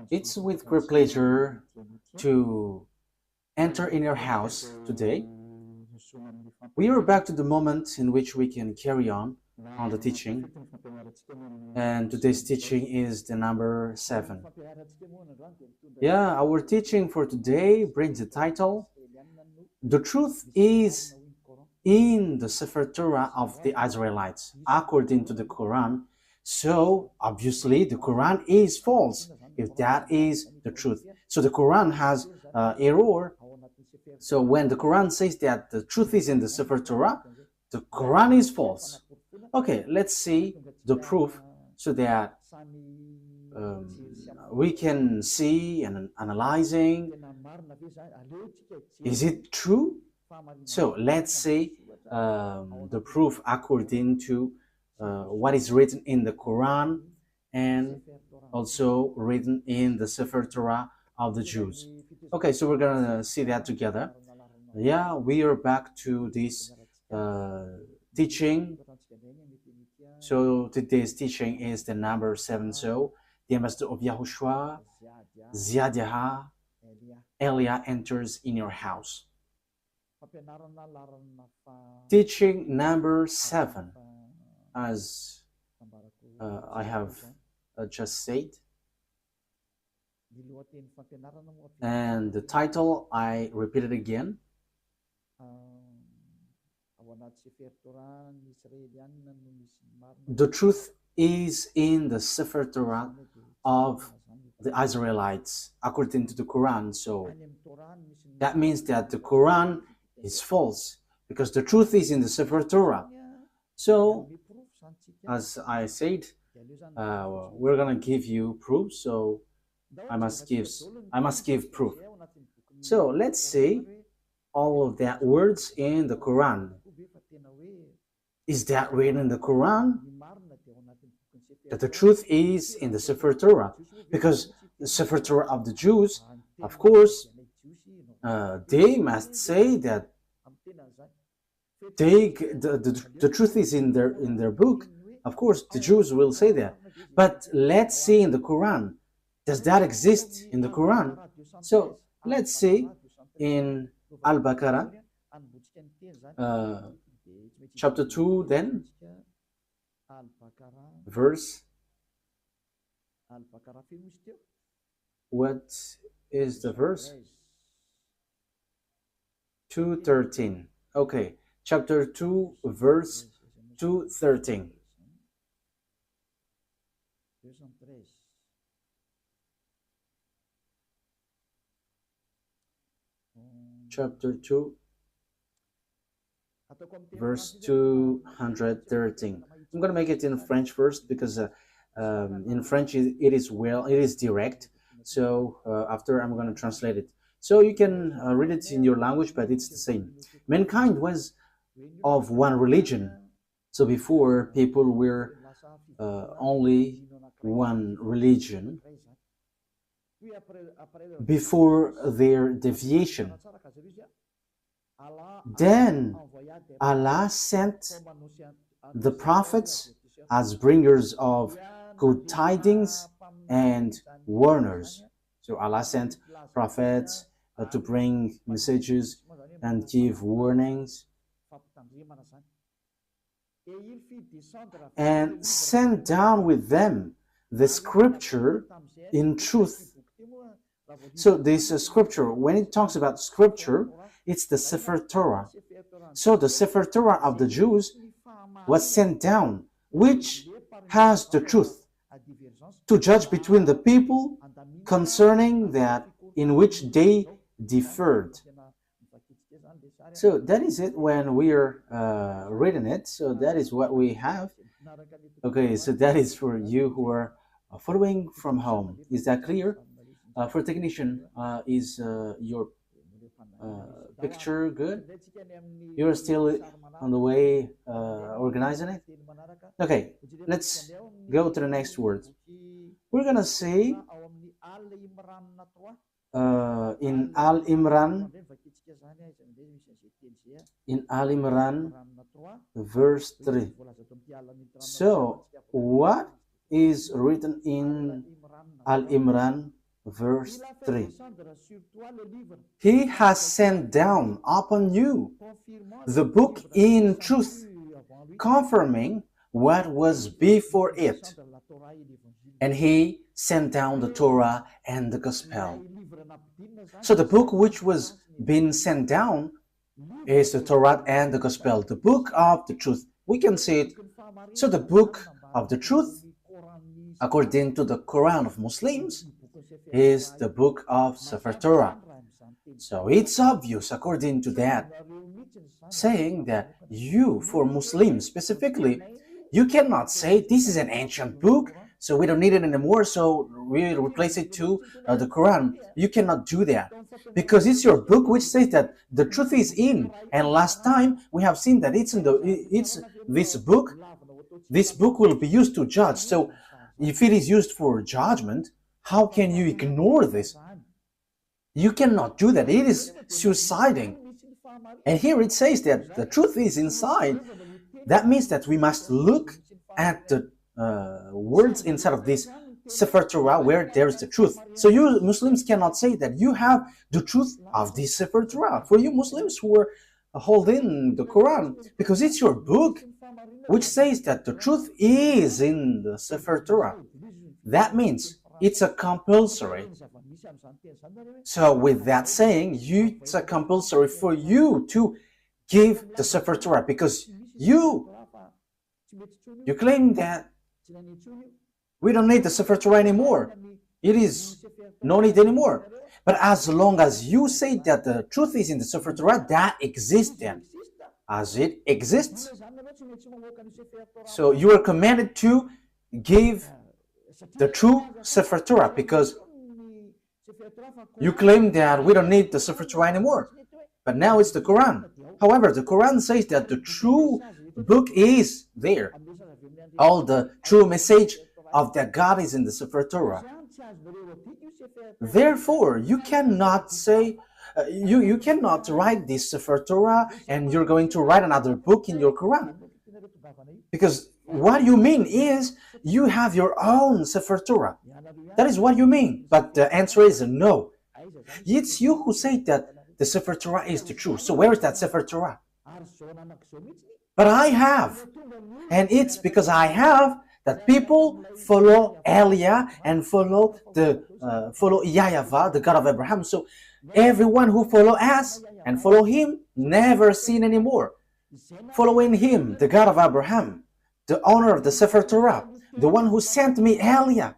It's with great pleasure to enter in your house today. We are back to the moment in which we can carry on the teaching, and today's teaching is the number 7. Yeah, our teaching for today brings the title, The Truth is in the Sefer Torah of the Israelites, according to the Quran. So, obviously, the Quran is false, if that is the truth. So, the Quran has error. So, when the Quran says that the truth is in the Sefer Torah, the Quran is false. Okay, let's see the proof so that we can see and analyzing, is it true? So let's see the proof according to what is written in the Quran and also written in the Sefer Torah of the Jews. Okay, so we're gonna see that together. Yeah, we are back to this teaching. So today's teaching is the number 7. So the ambassador of YAHOSHUAH, YAHVAH, Elia enters in your house. Teaching number 7, as I have just said, and the title, I repeat it again, the truth is in the Sefer Torah of the Israelites, according to the Quran. So that means that the Quran is false, because the truth is in the Sefer Torah. So, as I said, we're gonna give you proof. So I must give proof. So let's see all of that words in the Quran. Is that written in the Quran? That the truth is in the Sefer Torah, because the Sefer Torah of the Jews, of course, they must say that the truth is in their book. Of course, the Jews will say that. But let's see in the Quran. Does that exist in the Quran? So let's see in Al-Baqarah, chapter 2, then, verse, what is the verse? 2:13. Okay, chapter 2, verse 2:13. Chapter 2, verse 213. I'm going to make it in French first, because in French it is direct. So after I'm going to translate it. So you can read it in your language, but it's the same. Mankind was of one religion. So before, people were only one religion before their deviation. Then Allah sent the prophets as bringers of good tidings and warners. So Allah sent prophets to bring messages and give warnings, and sent down with them the scripture in truth. So this scripture, when it talks about scripture, it's the Sefer Torah. So the Sefer Torah of the Jews was sent down, which has the truth to judge between the people concerning that in which they differed. So that is it when we are reading it. So that is what we have. Okay, so that is for you who are following from home. Is that clear? For technician, is your picture good? You're still on the way organizing it? Okay, let's go to the next word. We're gonna say in Al-Imran, verse 3. So what is written in Al-Imran verse 3. He has sent down upon you the book in truth, confirming what was before it. And he sent down the Torah and the Gospel. So the book which was being sent down is the Torah and the Gospel, the book of the truth. We can see it. So the book of the truth, according to the Quran of Muslims, is the book of Sefer Torah. So it's obvious, according to that, saying that you, for Muslims specifically, you cannot say this is an ancient book, so we don't need it anymore, so we replace it to the Quran. You cannot do that, because it's your book which says that the truth is in. And last time we have seen that it's this book. This book will be used to judge. So if it is used for judgment, how can you ignore this? You cannot do that. It is suiciding. And here it says that the truth is inside. That means that we must look at the words inside of this Sefer Torah where there is the truth. So you Muslims cannot say that you have the truth of this Sefer Torah. For you Muslims who are holding the Quran, because it's your book which says that the truth is in the Sefer Torah. That means it's a compulsory. So with that saying, it's a compulsory for you to give the Sefer Torah, because you claim that we don't need the Sefer Torah anymore. It is no need anymore. But as long as you say that the truth is in the Sefer Torah, that exists then, as it exists. So you are commanded to give the true Sefer Torah, because you claim that we don't need the Sefer Torah anymore. But now it's the Quran. However, the Quran says that the true book is there. All the true message of that God is in the Sefer Torah. Therefore, you cannot say, you cannot write this Sefer Torah and you're going to write another book in your Quran. Because what you mean is you have your own Sefer Torah. That is what you mean. But the answer is no. It's you who say that the Sefer Torah is the truth. So where is that Sefer Torah? But I have. And it's because I have that people follow Elia and follow YAHVAH, the God of Abraham. So everyone who follow us and follow him never sin anymore. Following him, the God of Abraham, the owner of the Sefer Torah, the one who sent me Elia,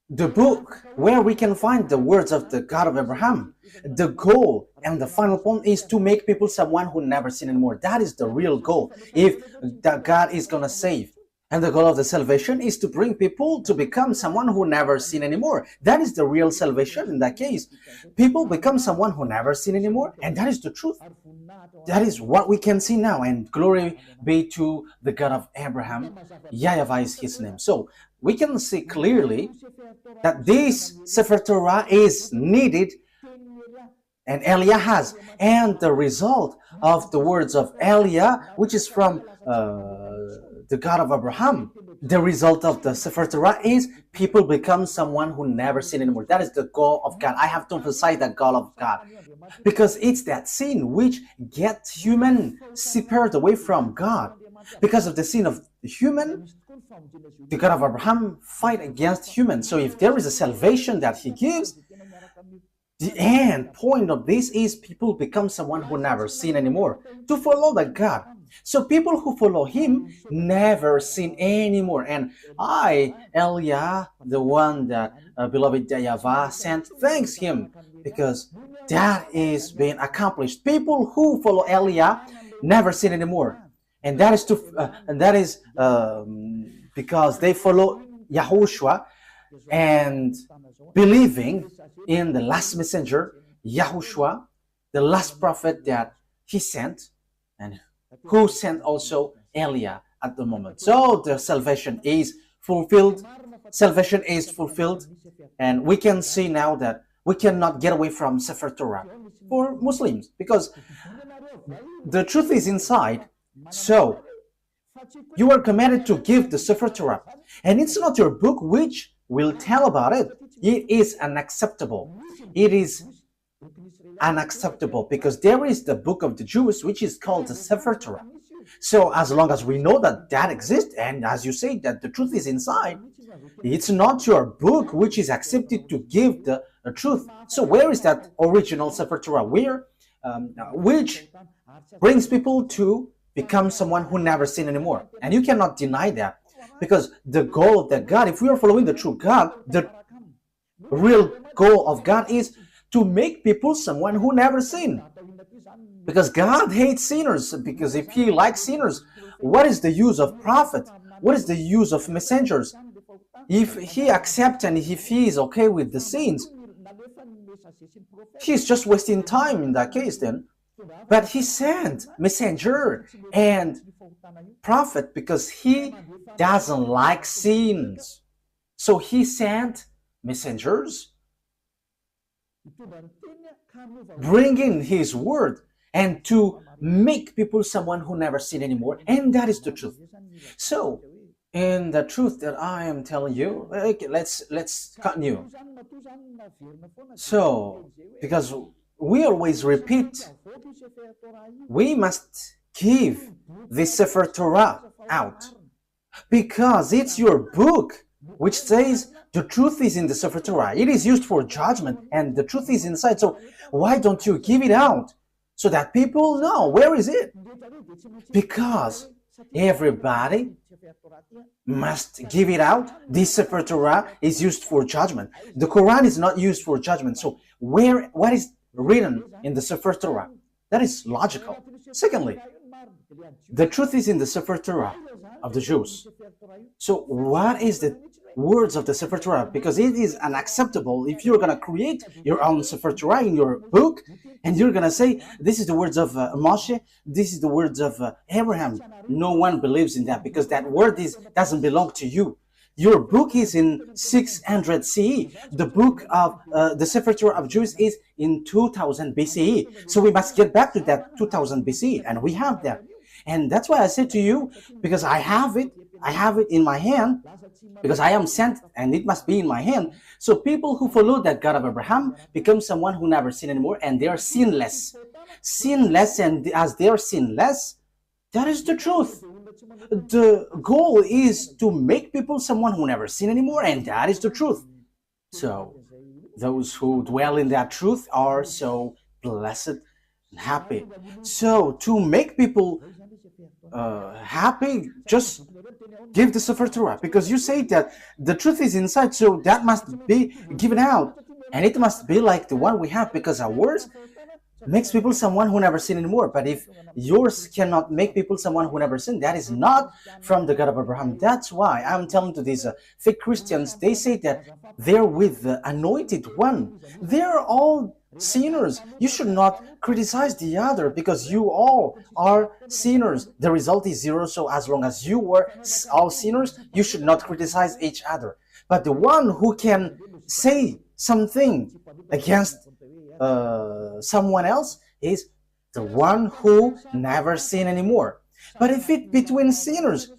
the book where we can find the words of the God of Abraham. The goal and the final point is to make people someone who never sin anymore. That is the real goal, if that God is going to save. And the goal of the salvation is to bring people to become someone who never sin anymore. That is the real salvation in that case. People become someone who never sin anymore, and that is the truth. That is what we can see now, and glory be to the God of Abraham. YAHVAH is his name. So we can see clearly that this Sefer Torah is needed, and Elia has. And the result of the words of Elia, which is from the God of Abraham, the result of the Sefer Torah is people become someone who never sin anymore. That is the goal of God. I have to emphasize the goal of God, because it's that sin which gets human separate away from God. Because of the sin of the human, the God of Abraham fight against humans. So if there is a salvation that he gives, the end point of this is people become someone who never sin anymore, to follow the God. So people who follow him never sin anymore. And I, Elia, the one that beloved YAHVAH sent, thanks him, because that is being accomplished. People who follow Elia never sin anymore. And that is because they follow YAHOSHUAH and believing in the last messenger, YAHOSHUAH, the last prophet that he sent, and who sent also Elia at the moment. So the salvation is fulfilled. Salvation is fulfilled. And we can see now that we cannot get away from Sefer Torah for Muslims, because the truth is inside. So You are commanded to give the Sefer Torah. And it's not your book which will tell about it. It is unacceptable. It is unacceptable because there is the book of the Jews which is called the Sefer Torah. So as long as we know that that exists, and as you say that the truth is inside, it's not your book which is accepted to give the truth. So where is that original Sefer Torah? Which brings people to become someone who never sin anymore. And you cannot deny that, because the goal of that God, if we are following the true God, the real goal of God is to make people someone who never sin. Because God hates sinners, because if he likes sinners, what is the use of prophet? What is the use of messengers? If he accepts and if he is okay with the sins, he's just wasting time in that case then. But he sent messenger and prophet because he doesn't like sins. So he sent messengers bringing his word and to make people someone who never sin anymore. And that is the truth. So in the truth that I am telling you, okay, let's continue. So because we always repeat, we must give the Sefer Torah out because it's your book which says the truth is in the Sefer Torah. It is used for judgment and the truth is inside. So why don't you give it out so that people know where is it? Because everybody must give it out. This Sefer Torah is used for judgment. The Quran is not used for judgment. So what is written in the Sefer Torah? That is logical. Secondly, the truth is in the Sefer Torah of the Jews. So what is the words of the Sefer Torah? Because it is unacceptable if you're going to create your own Sefer Torah in your book and you're going to say, this is the words of Moshe, this is the words of Abraham. No one believes in that because that word doesn't belong to you. Your book is in 600 CE. The book of the Sefer Torah of Jews is in 2000 BCE. So we must get back to that 2000 BCE, and we have that. And that's why I said to you, because I have it in my hand, because I am sent and it must be in my hand. So people who follow that God of Abraham become someone who never sin anymore, and they are sinless. Sinless, and as they are sinless, that is the truth. The goal is to make people someone who never sin anymore, and that is the truth. So those who dwell in that truth are so blessed and happy. So to make people happy, just give the Sefer Torah, because you say that the truth is inside, so that must be given out, and it must be like the one we have, because ours makes people someone who never sin anymore. But if yours cannot make people someone who never sin, that is not from the God of Abraham. That's why I'm telling to these fake Christians, they say that they're with the anointed one. They're all sinners. You should not criticize the other because you all are sinners. The result is zero. So as long as you were all sinners, you should not criticize each other. But the one who can say something against someone else is the one who never sin anymore. But if it between sinners,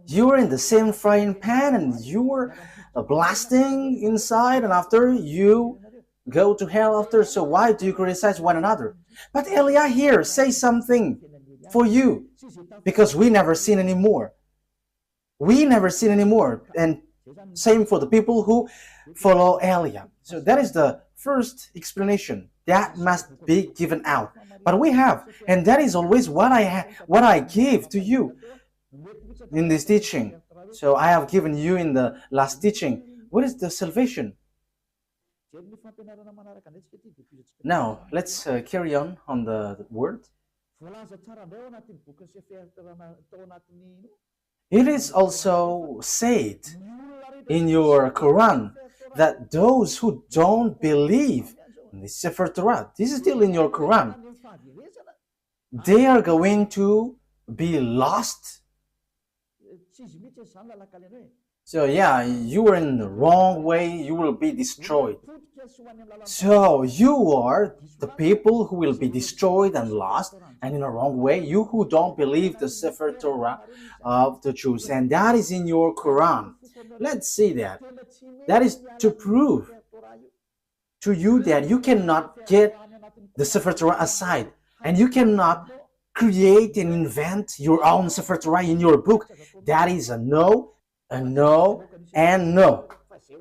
you're in the same frying pan and you're blasting inside, and after you go to hell after, so why do you criticize one another? But Elia here says something for you, because we never sin anymore. We never sin anymore. And same for the people who follow Elia. So that is the first explanation. That must be given out. But we have, and that is always what I give to you in this teaching. So I have given you in the last teaching. What is the salvation? Now, let's carry on the word. It is also said in your Quran that those who don't believe in the Sefer Torah, this is still in your Quran, they are going to be lost. So yeah, you are in the wrong way, you will be destroyed. So you are the people who will be destroyed and lost and in a wrong way, you who don't believe the Sefer Torah of the Jews, and that is in your Quran. Let's see that. That is to prove to you that you cannot get the Sefer Torah aside, and you cannot create and invent your own Sefer Torah in your book. That is a no, and no.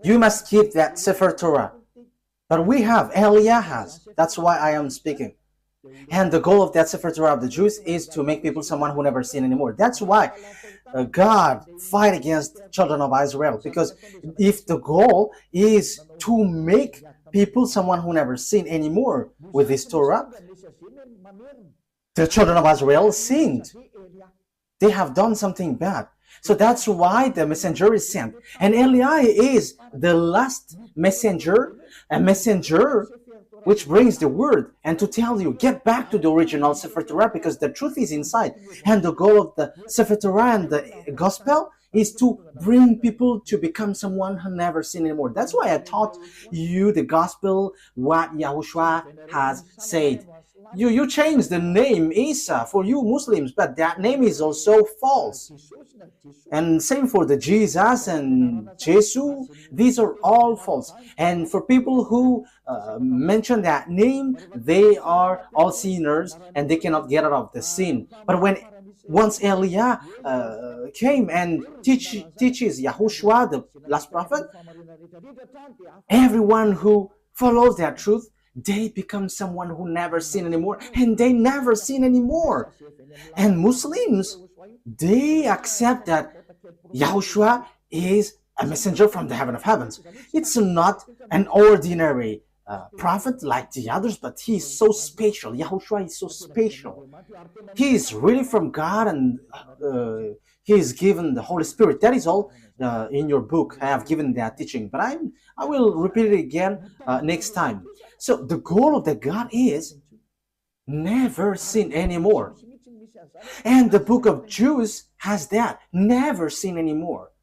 You must keep that Sefer Torah. But we have, Eliah has. That's why I am speaking. And the goal of that Sefer Torah of the Jews is to make people someone who never sin anymore. That's why God fight against children of Israel. Because if the goal is to make people someone who never sin anymore with this Torah, the children of Israel sinned. They have done something bad. So that's why the messenger is sent. And Eliah is the last messenger, a messenger which brings the word and to tell you, get back to the original Sefer Torah because the truth is inside. And the goal of the Sefer Torah and the gospel is to bring people to become someone who never sinned anymore. That's why I taught you the gospel, what YAHOSHUAH has said. You changed the name Isa for you Muslims, but that name is also false. And same for the Jesus and Jesus, these are all false. And for people who mention that name, they are all sinners and they cannot get out of the sin. But once Eliah came and teaches YAHOSHUAH, the last prophet, everyone who follows that truth, they become someone who never sin anymore, and they never sin anymore. And Muslims, they accept that YAHOSHUAH is a messenger from the heaven of heavens. It's not an ordinary prophet like the others, but he is so special. YAHOSHUAH is so special. He is really from God, and he is given the Holy Spirit. That is all in your book. I have given that teaching, but I will repeat it again next time. So the goal of the God is never sin anymore. And the book of Jews has that, never sin anymore.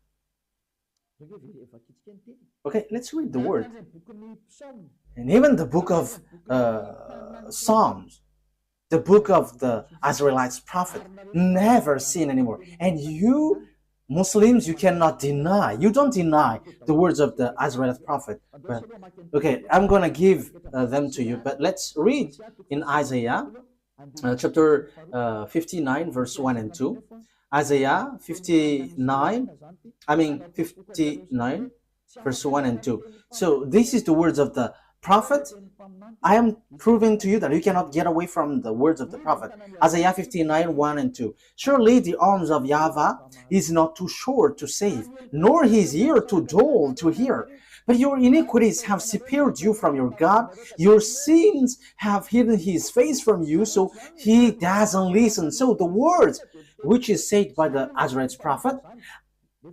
Okay, let's read the word. And even the book of Psalms, the book of the Israelites prophet, never sin anymore. And you Muslims, you cannot deny, you don't deny the words of the Israelite prophet. But, okay, I'm going to give them to you, but let's read in Isaiah chapter 59, verse 1 and 2. Isaiah 59, verse 1 and 2. So this is the words of the prophet. I am proving to you that you cannot get away from the words of the prophet. Isaiah 59, 1 and 2. Surely the arms of YAHVAH is not too short to save, nor his ear too dull to hear. But your iniquities have separated you from your God. Your sins have hidden his face from you, so he doesn't listen. So the words which is said by the Israelite prophet,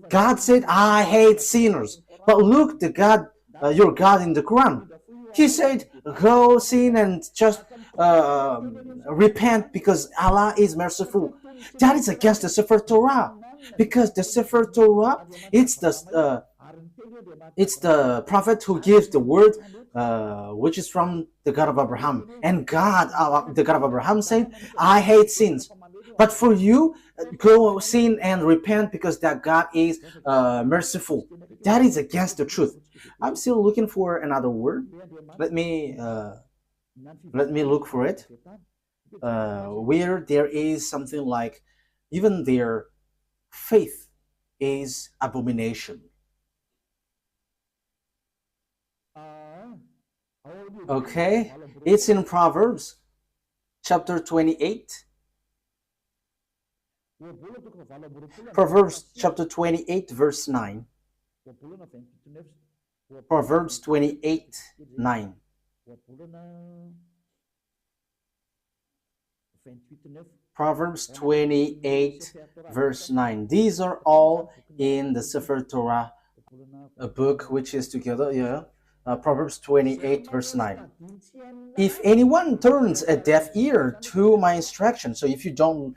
God said, I hate sinners. But look, the God, your God in the Quran, he said, go sin and just repent because Allah is merciful. That is against the Sefer Torah. Because the Sefer Torah, it's the prophet who gives the word, which is from the God of Abraham. And God, the God of Abraham said, I hate sins. But for you, go sin and repent because that God is merciful. That is against the truth. I'm still looking for another word. Let me look for it. Where there is something like, even their faith is abomination. Okay, it's in Proverbs chapter 28. Proverbs chapter 28, verse 9. Proverbs 28, 9. Proverbs 28, verse 9. These are all in the Sefer Torah, a book which is together, Proverbs 28, verse 9. If anyone turns a deaf ear to my instruction, so if you don't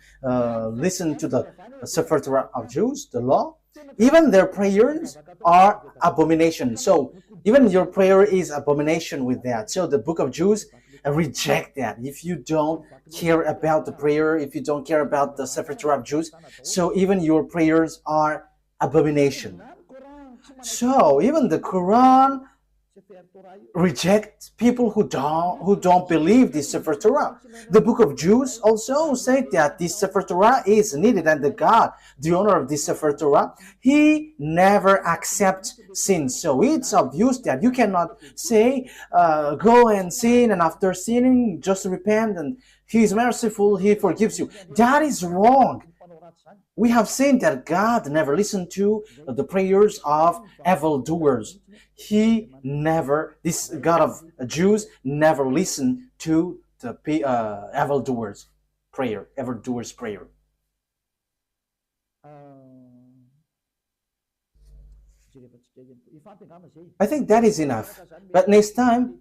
listen to the Sefer Torah of Jews, the law, even their prayers are abomination. So even your prayer is abomination with that. So the book of Jews reject that. If you don't care about the prayer, if you don't care about the Sefer Torah of Jews, so even your prayers are abomination. So even the Quran reject people who don't believe this Sefer Torah. The book of Jews also say that this Sefer Torah is needed, and the God, the owner of this Sefer Torah, he never accepts sin. So it's obvious that you cannot say go and sin, and after sinning just repent and he is merciful, he forgives you. That is wrong. We have seen that God never listened to the prayers of evildoers. He never, this God of Jews, never listened to the evildoers' prayer. I think that is enough. But next time,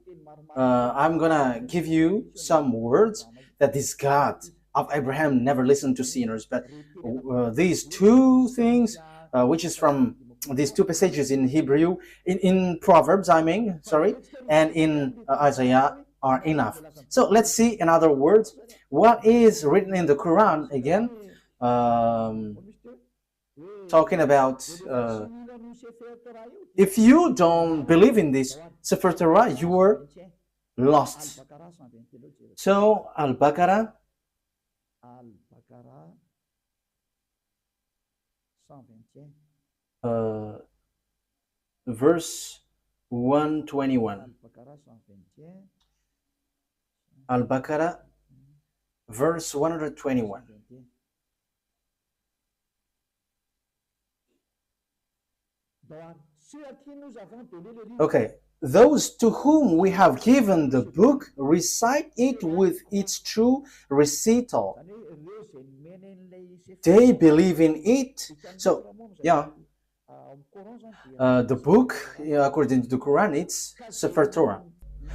I'm gonna give you some words that this God of Abraham never listened to sinners. But these two things, which is from these two passages in Hebrew, in Proverbs, and in Isaiah are enough. So let's see in other words what is written in the Quran again, talking about if you don't believe in this Sefer Torah, you are lost. So Al-Baqarah verse 121. Al-Baqarah verse 121. Okay, those to whom we have given the book recite it with its true recital. They believe in it. So, yeah, the book, according to the Quran, it's Sefer Torah.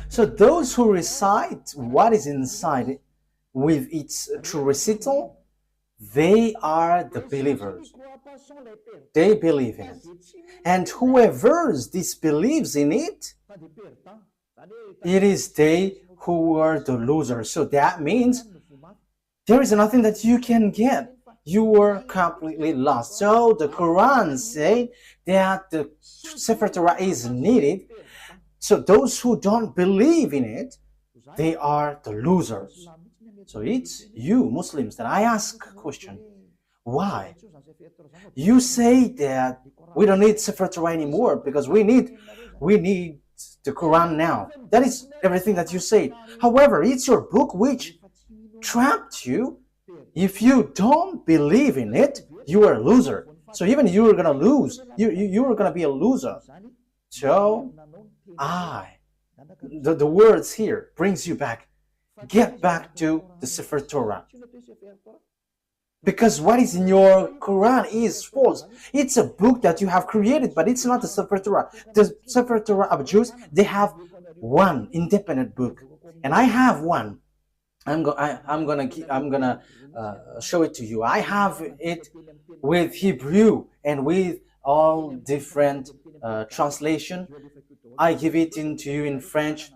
So those who recite what is inside with its true recital, they are the believers. They believe in it. And whoever disbelieves in it, it is they who are the losers. So that means there is nothing that you can get. You are completely lost. So the Quran says that the Sefer Torah is needed. So those who don't believe in it, they are the losers. So it's you Muslims that I ask a question. Why? You say that we don't need Sefer Torah anymore because we need the Quran now. That is everything that you say. However, it's your book which trapped you. If you don't believe in it, you are a loser. So even you are gonna lose. You are gonna be a loser. So the words here brings you back. Get back to the Sefer Torah. Because what is in your Quran is false. It's a book that you have created, but it's not the Sefer Torah. The Sefer Torah of Jews, they have one independent book, and I have one. I'm gonna show it to you. I have it with Hebrew and with all different translation. I give it into you in French,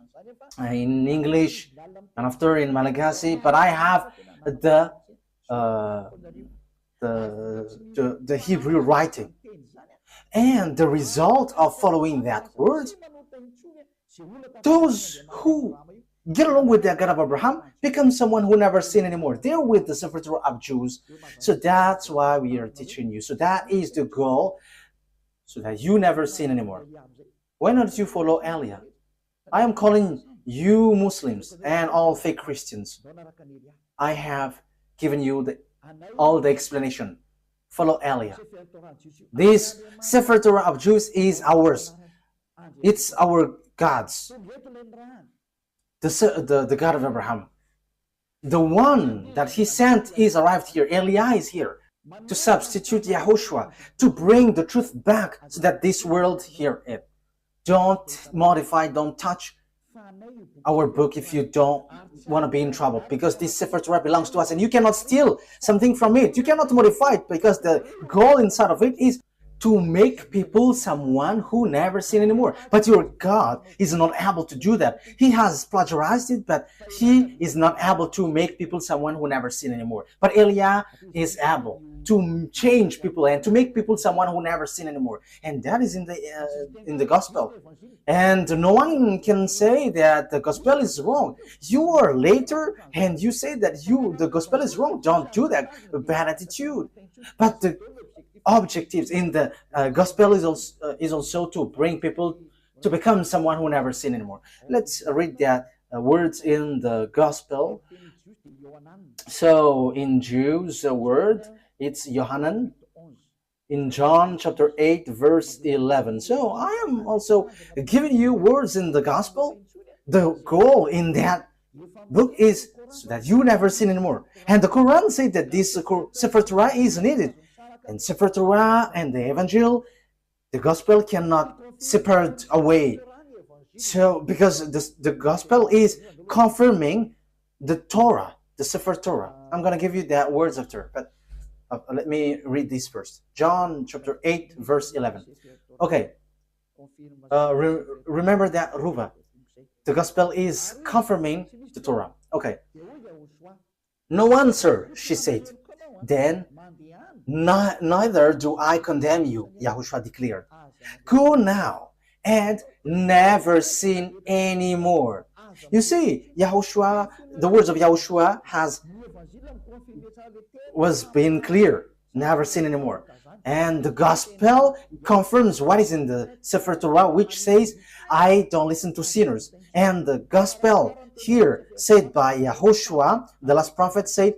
in English, and after in Malagasy. But I have the Hebrew writing, and the result of following that word, those who get along with the God of Abraham become someone who never sin anymore. They're with the Sefer Torah of Jews. So that's why we are teaching you. So that is the goal, so that you never sin anymore. Why not you follow Elia? I am calling you Muslims and all fake Christians. I have given you all the explanation. Follow Elia. This Sefer Torah of Jews is ours. It's our God's. The God of Abraham. The one that he sent is arrived here. Elia is here to substitute YAHOSHUAH, to bring the truth back so that this world hear it. Don't modify, don't touch our book if you don't want to be in trouble, because this Sefer Torah belongs to us and you cannot steal something from it. You cannot modify it, because the goal inside of it is to make people someone who never sin anymore. But your God is not able to do that. He has plagiarized it, but he is not able to make people someone who never sin anymore. But Eliah is able to change people and to make people someone who never sin anymore. And that is in the gospel. And no one can say that the gospel is wrong. You are later and you say that the gospel is wrong. Don't do that. Bad attitude. But the objectives in the gospel is also to bring people to become someone who never sin anymore. Let's read that words in the gospel. So in Jews, the word, it's Yohanan. In John chapter 8 verse 11. So I am also giving you words in the gospel. The goal in that book is so that you never sin anymore. And the Quran says that this Sefer Torah is needed. And Sefer Torah and the Evangel, the gospel cannot separate away. So because the gospel is confirming the Torah, the Sefer Torah. I'm going to give you that words after, but let me read this first. John chapter 8 verse 11. Okay. Remember that Ruva. The gospel is confirming the Torah. Okay. No answer, she said. Then, neither do I condemn you, YAHOSHUAH declared. Go now and never sin anymore. You see, YAHOSHUAH, the words of YAHOSHUAH was being clear. Never sin anymore. And the gospel confirms what is in the Sefer Torah, which says, I don't listen to sinners. And the gospel here said by YAHOSHUAH, the last prophet, said,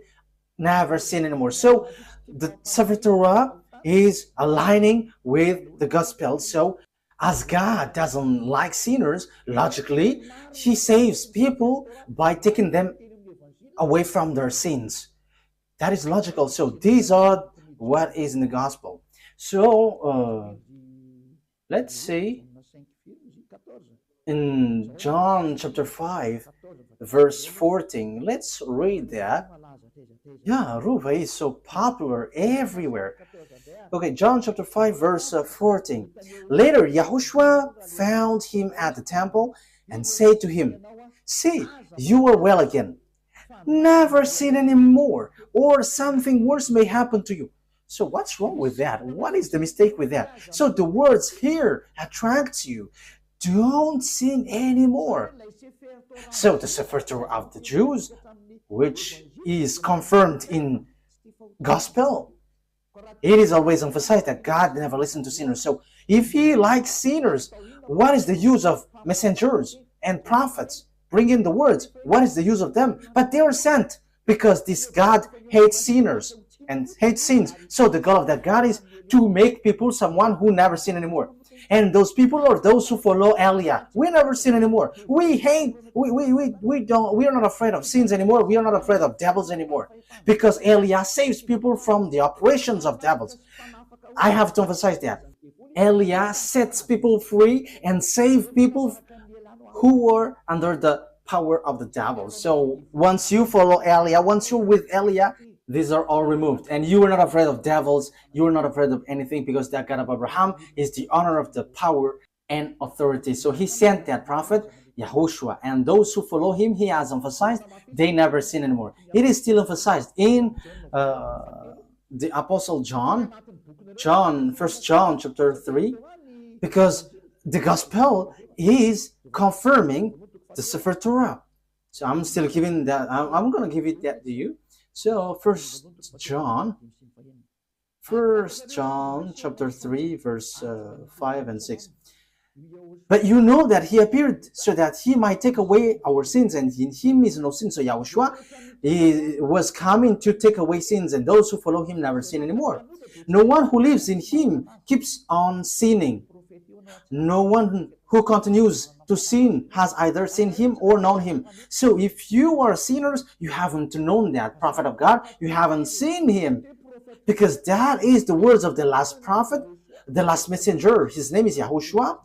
never sin anymore. So the Sefer Torah is aligning with the gospel. So as God doesn't like sinners, logically, he saves people by taking them away from their sins. That is logical. So these are what is in the gospel. So let's see in John chapter 5 verse 14. Let's read that. Yeah, Ruva is so popular everywhere. Okay, John chapter 5 verse 14. Later YAHOSHUAH found him at the temple and said to him, see, you are well again. Never sin anymore, or something worse may happen to you. So what's wrong with that? What is the mistake with that? So the words here attracts you. Don't sin anymore. So the Sefer Torah of the Jews, which is confirmed in gospel, it is always emphasized that God never listened to sinners. So if he likes sinners, what is the use of messengers and prophets? Bring in the words. What is the use of them? But they are sent because this God hates sinners and hates sins. So the goal of that God is to make people someone who never sin anymore. And those people are those who follow Eliah. We never sin anymore. We are not afraid of sins anymore. We are not afraid of devils anymore. Because Eliah saves people from the operations of devils. I have to emphasize that. Eliah sets people free and saves people who are under the power of the devil. So once you follow Eliah, once you're with Eliah, these are all removed. And you are not afraid of devils. You are not afraid of anything because that God of Abraham is the honor of the power and authority. So he sent that prophet, YAHOSHUAH. And those who follow him, he has emphasized, they never sin anymore. It is still emphasized in the Apostle John, 1 John chapter 3, because the gospel is confirming the Sefer Torah. So I'm still giving that, I'm going to give it that to you. So 1 John chapter 3 verse 5 and 6. But you know that he appeared so that he might take away our sins, and in him is no sin. So YAHOSHUAH was coming to take away sins, and those who follow him never sin anymore. No one who lives in him keeps on sinning. No one who continues to sin has either seen him or known him. So if you are sinners, you haven't known that prophet of God, you haven't seen him. Because that is the words of the last prophet, the last messenger. His name is YAHOSHUAH,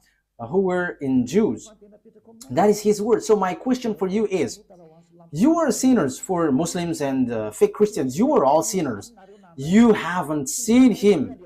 who were in Jews. That is his word. So my question for you is, you are sinners. For Muslims and fake Christians, you are all sinners. You haven't seen him.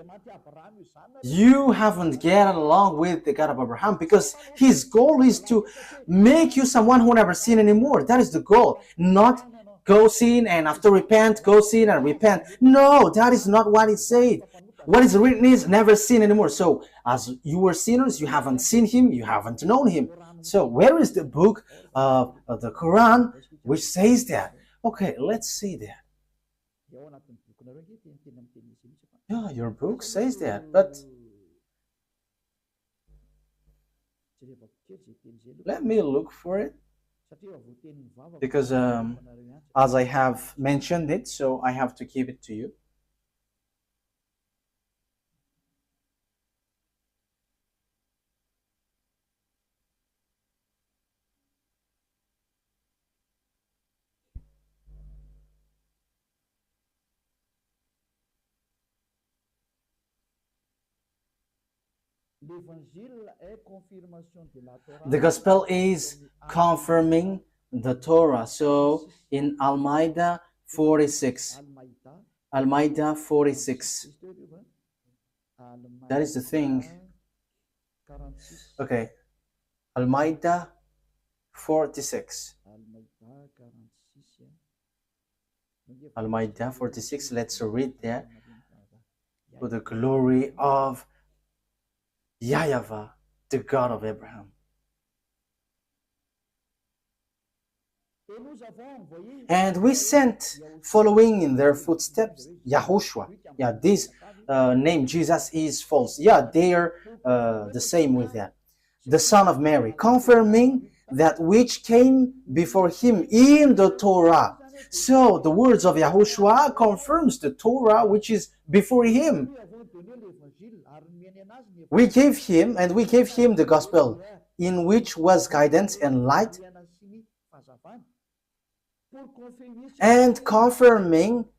You haven't get along with the God of Abraham, because his goal is to make you someone who never sin anymore. That is the goal. Not go sin and after repent, go sin and repent. No, that is not what it said. What is written is never sin anymore. So as you were sinners, you haven't seen him, you haven't known him. So where is the book of the Quran which says that? Okay, let's see that. Yeah, your book says that, but let me look for it, because as I have mentioned it, so I have to give it to you. The gospel is confirming the Torah. So in Al-Ma'idah 46, Al-Ma'idah 46, that is the thing. Okay, Al-Ma'idah 46. Al-Ma'idah 46, let's read that. For the glory of YAHVAH, the God of Abraham. And we sent, following in their footsteps, YAHOSHUAH. Yeah, this name Jesus is false. Yeah, they are the same with that. The son of Mary, confirming that which came before him in the Torah. So the words of YAHOSHUAH confirms the Torah which is before him. We gave him the gospel, in which was guidance and light, and confirming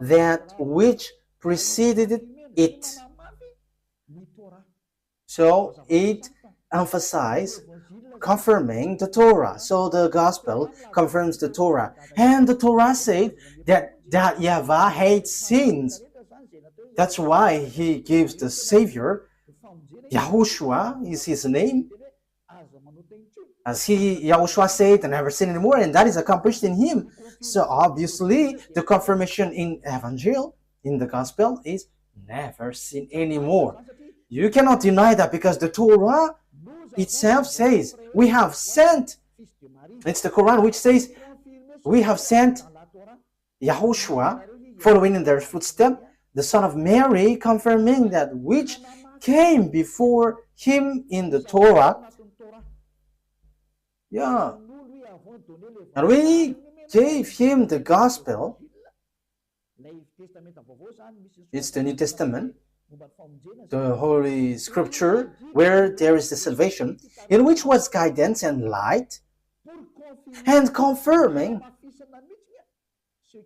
that which preceded it. So it emphasizes confirming the Torah. So the gospel confirms the Torah. And the Torah said that YAHVAH hates sins. That's why he gives the Savior. YAHOSHUAH is his name. As YAHOSHUAH said, I never sin anymore, and that is accomplished in him. So obviously, the confirmation in Evangel, in the Gospel, is never sin anymore. You cannot deny that, because the Torah itself says, we have sent, it's the Quran which says, we have sent YAHOSHUAH, following in their footsteps, the son of Mary, confirming that which came before him in the Torah. Yeah. And we gave him the gospel. It's the New Testament, the Holy Scripture, where there is the salvation, in which was guidance and light, and confirming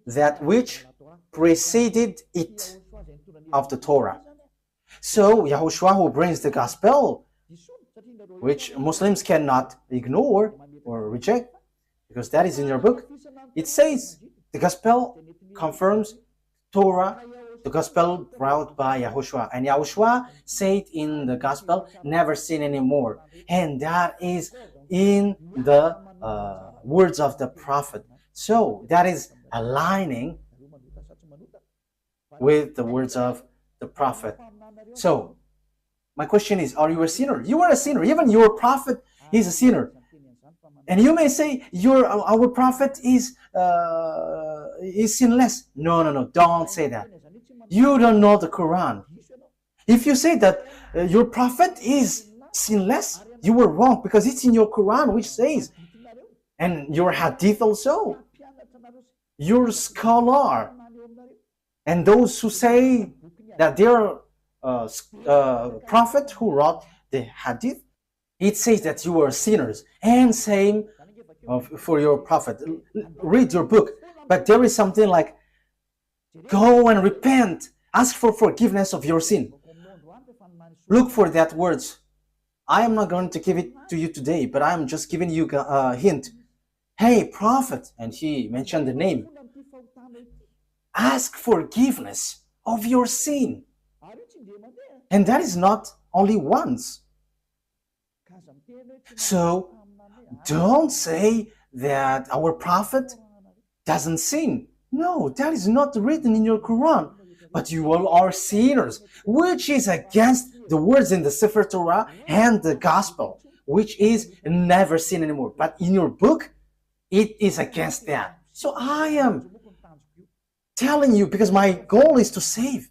that which preceded it of the Torah. So YAHOSHUAH, who brings the gospel, which Muslims cannot ignore or reject, because that is in your book, it says the gospel confirms Torah, the gospel brought by YAHOSHUAH. And YAHOSHUAH said in the gospel, never sin anymore. And that is in the words of the prophet. So that is aligning with the words of the prophet. So my question is, are you a sinner? You are a sinner. Even your prophet is a sinner. And you may say, our prophet is sinless. No, don't say that. You don't know the Quran. If you say that your prophet is sinless, you were wrong, because it's in your Quran which says, and your hadith also, your scholar, and those who say that they are prophet who wrote the hadith, it says that you are sinners. And same for your prophet. Read your book. But there is something like, go and repent, ask for forgiveness of your sin. Look for that words. I am not going to give it to you today, but I am just giving you a hint. Hey, prophet, and he mentioned the name. Ask forgiveness of your sin. And that is not only once. So don't say that our prophet doesn't sin. No, that is not written in your Quran. But you all are sinners, which is against the words in the Sefer Torah and the Gospel, which is never sin anymore. But in your book, it is against that. So I am telling you, because my goal is to save.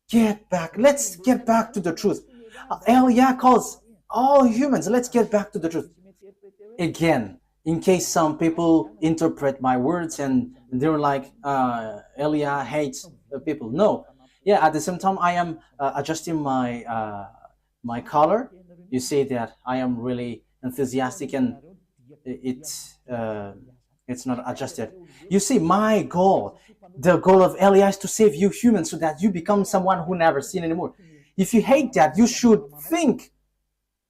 Get back. Let's get back to the truth. Eliah calls all humans. Let's get back to the truth. Again, in case some people interpret my words and they're like, Eliah hates people. No. Yeah, at the same time, I am adjusting my color. You see that I am really enthusiastic and it's not adjusted. You see, my goal, the goal of Eliah is to save you humans so that you become someone who never sin anymore. If you hate that, you should think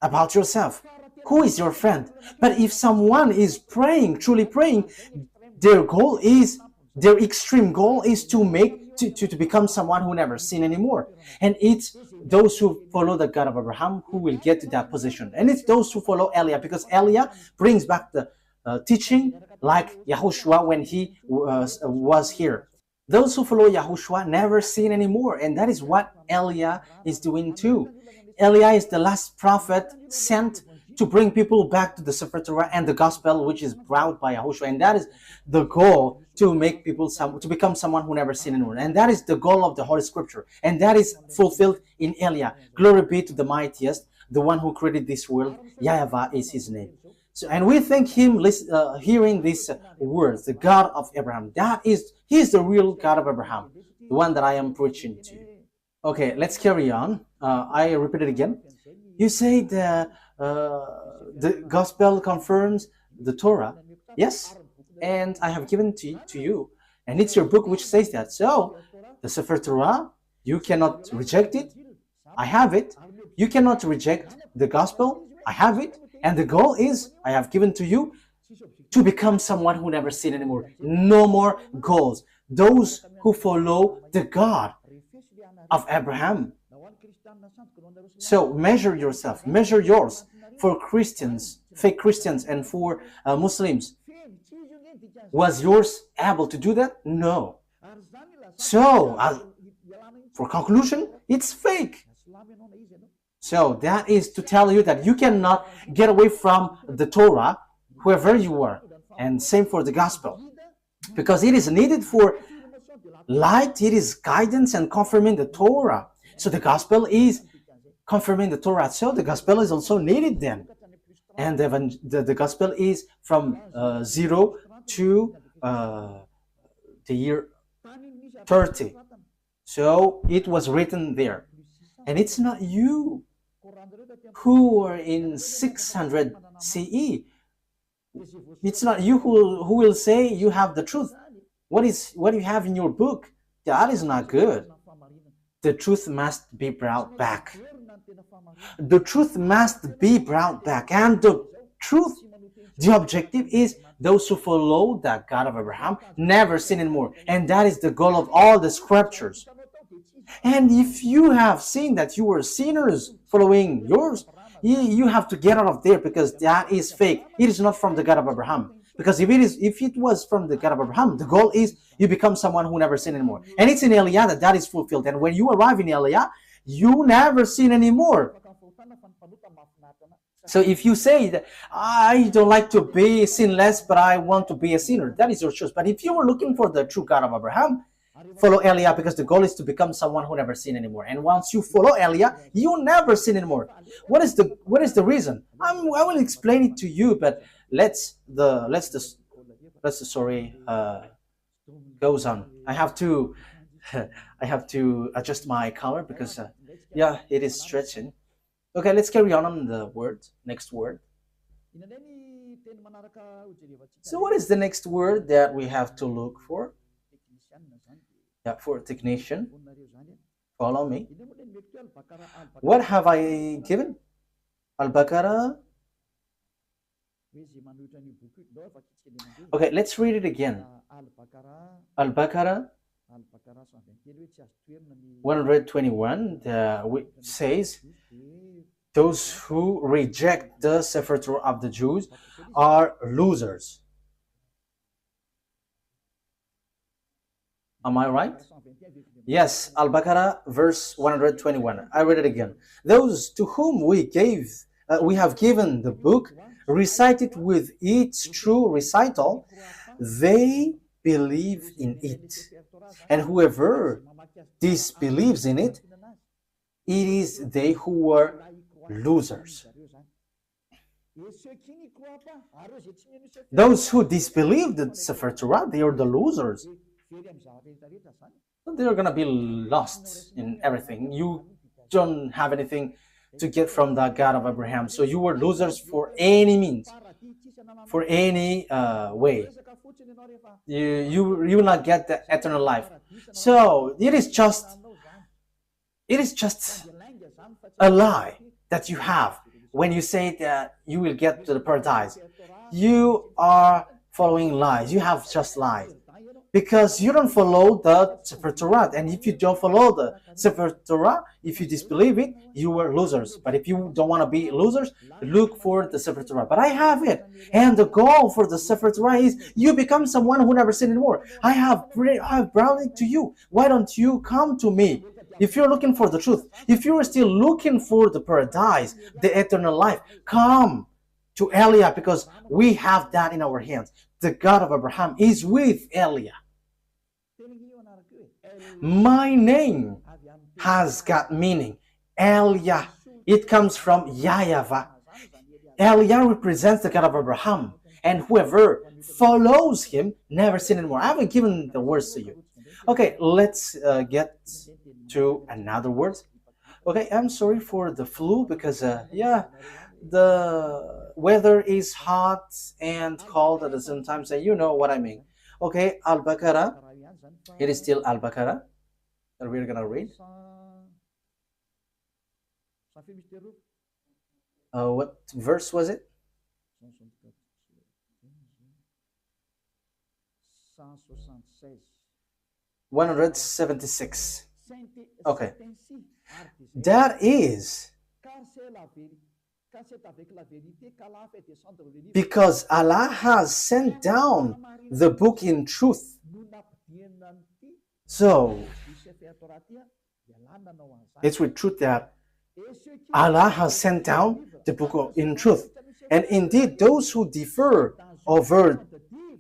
about yourself. Who is your friend? But if someone is praying, truly praying, their goal is, their extreme goal is to become someone who never sin anymore. And it's those who follow the God of Abraham who will get to that position. And it's those who follow Eliah, because Eliah brings back the teaching like YAHOSHUAH when he was here. Those who follow YAHOSHUAH never sin anymore. And that is what Eliah is doing too. Eliah is the last prophet sent to bring people back to the Sefer Torah and the Gospel, which is brought by YAHOSHUAH. And that is the goal, to make people to become someone who never sinned anymore. And that is the goal of the Holy Scripture. And that is fulfilled in Eliah. Glory be to the mightiest, the one who created this world. YAHVAH is his name. So, and we thank him hearing these words, the God of Abraham. He is the real God of Abraham, the one that I am preaching to you. Okay, let's carry on. I repeat it again. You say that the gospel confirms the Torah. Yes, and I have given to you. And it's your book which says that. So, the Sefer Torah, you cannot reject it. I have it. You cannot reject the gospel. I have it. And the goal is, I have given to you, to become someone who never sinned anymore. No more goals. Those who follow the God of Abraham. So measure yourself, measure yours. For Christians, fake Christians, and for Muslims, was yours able to do that? No. So, for conclusion, it's fake. So that is to tell you that you cannot get away from the Torah, whoever you are. And same for the gospel. Because it is needed for light, it is guidance and confirming the Torah. So the gospel is confirming the Torah. So the gospel is also needed then. And the gospel is from 0 to the year 30. So it was written there. And it's not you who are in 600 CE. It's not you who will say you have the truth. What you have in your book, that is not good. The truth must be brought back. The truth must be brought back. And the truth, the objective is those who follow the God of Abraham never sin anymore. And that is the goal of all the scriptures. And if you have seen that you were sinners following yours, you have to get out of there, because that is fake. It is not from the God of Abraham. Because if it was from the God of Abraham, the goal is you become someone who never sin anymore. And it's in Eliah that is fulfilled. And when you arrive in Eliah, you never sin anymore. So if you say that I don't like to be sinless, but I want to be a sinner, that is your choice. But if you were looking for the true God of Abraham, follow Eliah, because the goal is to become someone who never sin anymore. And once you follow Eliah, you never sin anymore. What is the reason? I will explain it to you, but the story goes on. I have to adjust my color because yeah, it is stretching. Okay, let's carry on the word. Next word. So what is the next word that we have to look for? Yeah, for technician. Follow me. What have I given? Al-Baqarah. Okay, let's read it again. Al-Baqarah 121 says, those who reject the Sefer Torah of the Jews are losers. Am I right? Yes, Al-Baqarah verse 121. I read it again. Those to whom we have given the book, recite it with its true recital, they believe in it. And whoever disbelieves in it, it is they who are losers. Those who disbelieve the Sefer Torah, they are the losers. They're gonna be lost in everything. You don't have anything to get from the God of Abraham. So you were losers for any means, for any way. You will not get the eternal life. So it is just a lie that you have when you say that you will get to the paradise. You are following lies. You have just lies. Because you don't follow the Sefer Torah. And if you don't follow the Sefer Torah, if you disbelieve it, you are losers. But if you don't want to be losers, look for the Sefer Torah. But I have it. And the goal for the Sefer Torah is you become someone who never sin anymore. I have brought it to you. Why don't you come to me? If you're looking for the truth, if you're still looking for the paradise, the eternal life, come to Eliah, because we have that in our hands. The God of Abraham is with Eliah. My name has got meaning. Eliah. It comes from YAHVAH. Eliah represents the God of Abraham. And whoever follows him never sin anymore. I haven't given the words to you. Okay, let's get to another word. Okay, I'm sorry for the flu because, the weather is hot and cold at the same time, so you know what I mean. Okay, Al-Baqarah. It is still Al-Baqarah that we're gonna read. What verse was it? 176. Okay. That is because Allah has sent down the book in truth. So it's with truth that Allah has sent down the book in truth. And indeed, those who differ over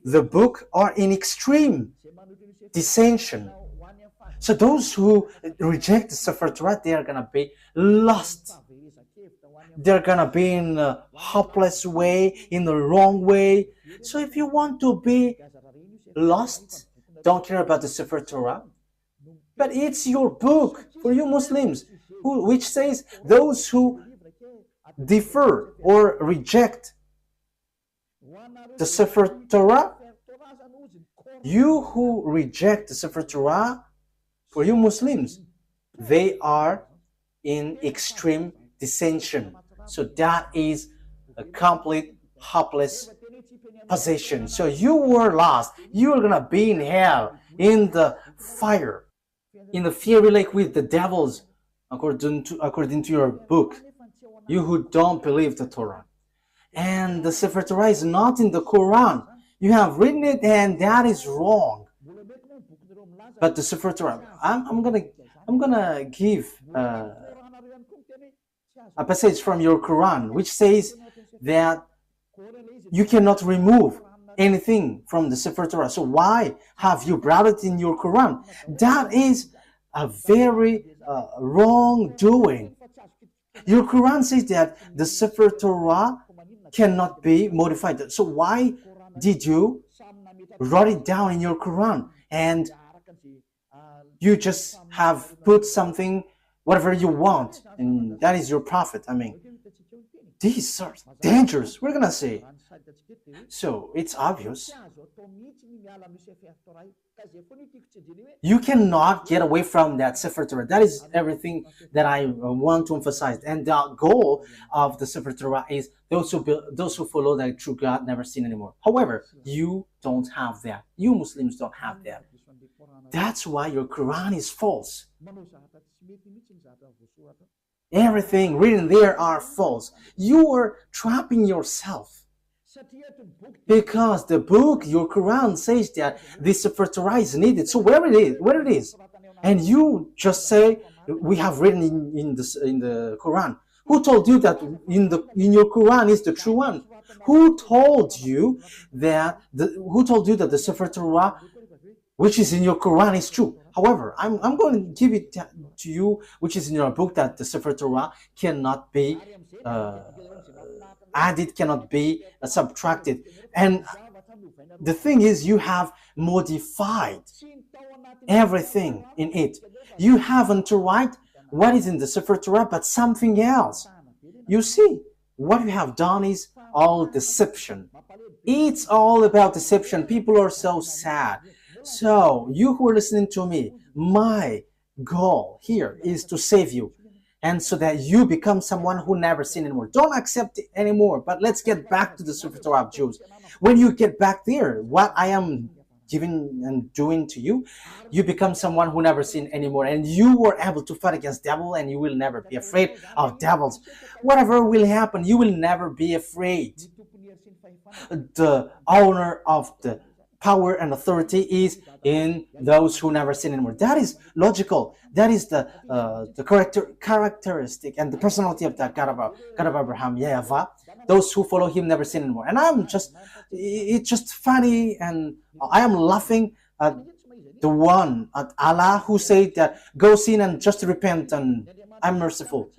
the book are in extreme dissension. So those who reject the Sefer Torah, they are going to be lost. They're going to be in a hopeless way, in the wrong way. So if you want to be lost, don't care about the Sefer Torah. But it's your book for you Muslims, which says those who differ or reject the Sefer Torah, you who reject the Sefer Torah, for you Muslims, they are in extreme dissension. So that is a complete hopeless position. So you were lost. You are going to be in hell, in the fire, in the fiery lake with the devils, according to your book, you who don't believe the Torah. And the Sefer Torah is not in the Quran. You have written it, and that is wrong. But the Sefer Torah, I'm gonna give a passage from your Quran which says that you cannot remove anything from the Sefer Torah. So why have you brought it in your Quran? That is a very wrong doing. Your Quran says that the Sefer Torah cannot be modified. So why did you write it down in your Quran and you just have put something, whatever you want, and that is your prophet? I mean, these are dangerous, we're gonna say. So it's obvious. You cannot get away from that Sefer Torah. That is everything that I want to emphasize. And the goal of the Sefer Torah is those who follow the true God never sin anymore. However, you don't have that. You Muslims don't have that. That's why your Quran is false. Everything written there are false. You are trapping yourself. Because the book, your Quran, says that this Sefer Torah is needed. So where it is, and you just say we have written in the Quran. Who told you that in your Quran is the true one? Who told you that the Sefer Torah, which is in your Quran, is true? However, I'm going to give it to you, which is in your book, that the Sefer Torah cannot be added, cannot be subtracted. And the thing is, you have modified everything in it. You haven't to write what is in the Sefer Torah, but something else. You see, what you have done is all deception. It's all about deception. People are so sad. So, you who are listening to me, my goal here is to save you. And so that you become someone who never sin anymore. Don't accept it anymore. But let's get back to the Sefer Torah of Jews. When you get back there, what I am giving and doing to you, you become someone who never sin anymore. And you were able to fight against devil, and you will never be afraid of devils. Whatever will happen, you will never be afraid. The owner of the power and authority is in those who never sin anymore. That is logical. That is the characteristic and the personality of that God of Abraham, YAHVAH. Those who follow him never sin anymore. And it's just funny, and I am laughing at the one, at Allah, who said that go sin and just repent and I'm merciful.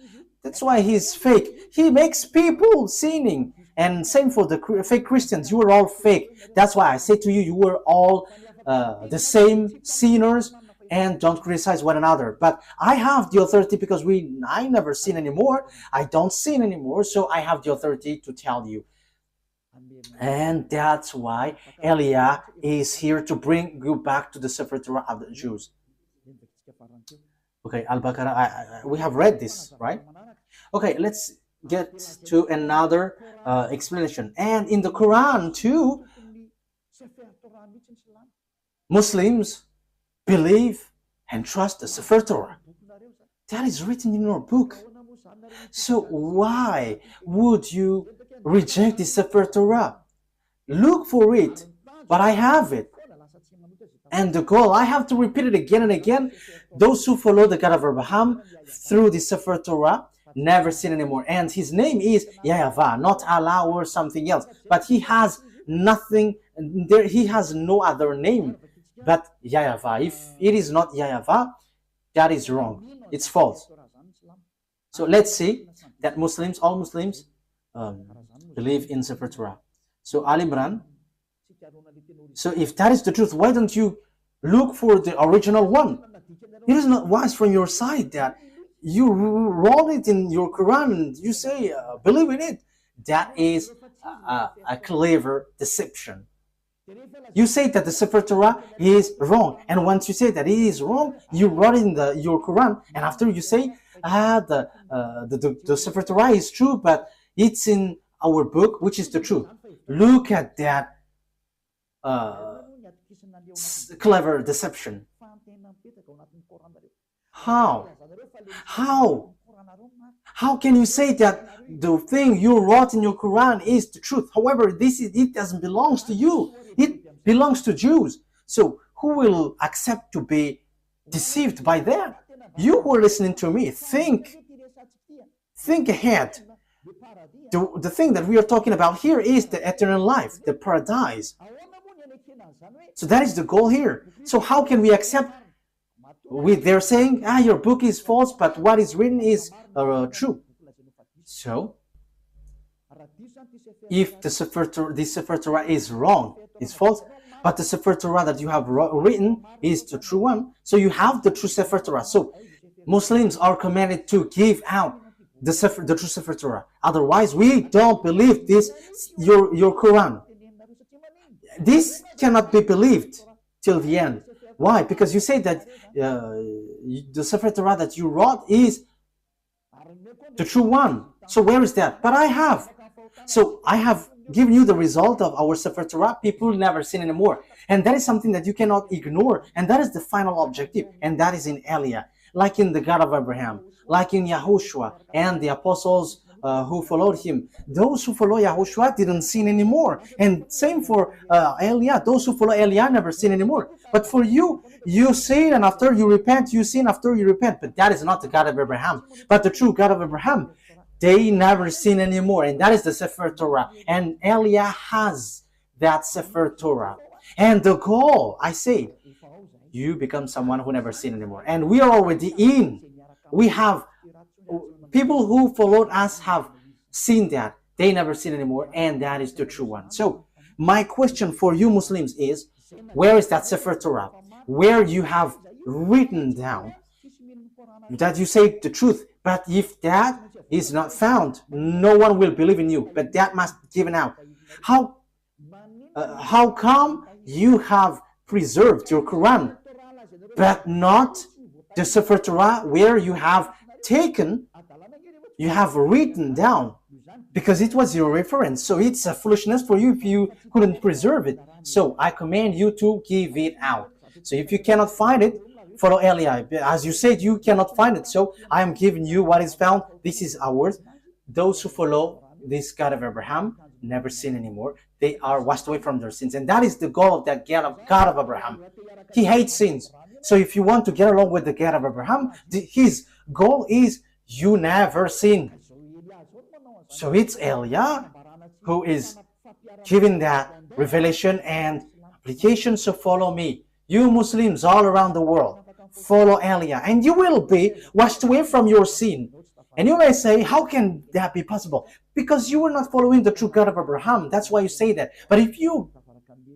That's why he's fake. He makes people sinning. And same for the fake Christians. You are all fake. That's why I say to you, you are all the same sinners, and don't criticize one another. But I have the authority because I never sin anymore. I don't sin anymore, so I have the authority to tell you. And that's why Eliah is here to bring you back to the Sefer Torah of the Jews. Okay, Al-Baqarah, we have read this, right? Okay, let's get to another explanation. And in the Quran too, Muslims believe and trust the Sefer Torah. That is written in your book. So why would you reject the Sefer Torah? Look for it, but I have it. And the goal, I have to repeat it again and again. Those who follow the God of Abraham through the Sefer Torah never sin anymore. And his name is YAHVAH, not Allah or something else. But he has nothing, he has no other name but YAHVAH. If it is not YAHVAH, that is wrong. It's false. So let's see that all Muslims believe in Sefer Torah. So Al Imran. So if that is the truth, why don't you look for the original one? It is not wise from your side that you roll it in your Quran and you say, believe in it. That is a clever deception. You say that the Sefer Torah is wrong, and once you say that it is wrong, you wrote in your Quran, and after you say, the Sefer Torah is true, but it's in our book, which is the truth. Look at that clever deception. How can you say that the thing you wrote in your Quran is the truth? However, it doesn't belong to you. It belongs to Jews. So who will accept to be deceived by that? You who are listening to me, think ahead. The thing that we are talking about here is the eternal life, the paradise. So that is the goal here. So how can we accept? They're saying, your book is false, but what is written is true. So, if the Sefer Torah is wrong, is false, but the Sefer Torah that you have written is the true one, so you have the true Sefer Torah. So, Muslims are commanded to give out the true Sefer Torah. Otherwise, we don't believe this, your Quran. This cannot be believed till the end. Why? Because you say that the Sefer Torah that you wrote is the true one. So where is that? But I have. So I have given you the result of our Sefer Torah. People never sin anymore. And that is something that you cannot ignore. And that is the final objective. And that is in Eliah. Like in the God of Abraham. Like in YAHOSHUAH and the apostles who followed him. Those who follow YAHOSHUAH didn't sin anymore. And same for Eliah. Those who follow Eliah never sin anymore. But for you, you sin and after you repent, you sin after you repent. But that is not the God of Abraham. But the true God of Abraham, they never sin anymore. And that is the Sefer Torah. And Eliah has that Sefer Torah. And the goal, I say, you become someone who never sin anymore. And we are already in. We have people who followed us have seen that. They never sin anymore. And that is the true one. So my question for you Muslims is, where is that Sefer Torah? Where you have written down that you say the truth. But if that is not found, no one will believe in you. But that must be given out. How come you have preserved your Quran, but not the Sefer Torah where you have taken, you have written down? Because it was your reference. So it's a foolishness for you if you couldn't preserve it. So I command you to give it out. So if you cannot find it, follow Eliah. As you said, you cannot find it. So I am giving you what is found. This is ours. Those who follow this God of Abraham never sin anymore. They are washed away from their sins. And that is the goal of that God of Abraham. He hates sins. So if you want to get along with the God of Abraham, his goal is you never sin. So it's Eliah who is giving that revelation and application. So follow me. You Muslims all around the world, follow Eliah, and you will be washed away from your sin. And you may say, how can that be possible? Because you were not following the true God of Abraham. That's why you say that. But if you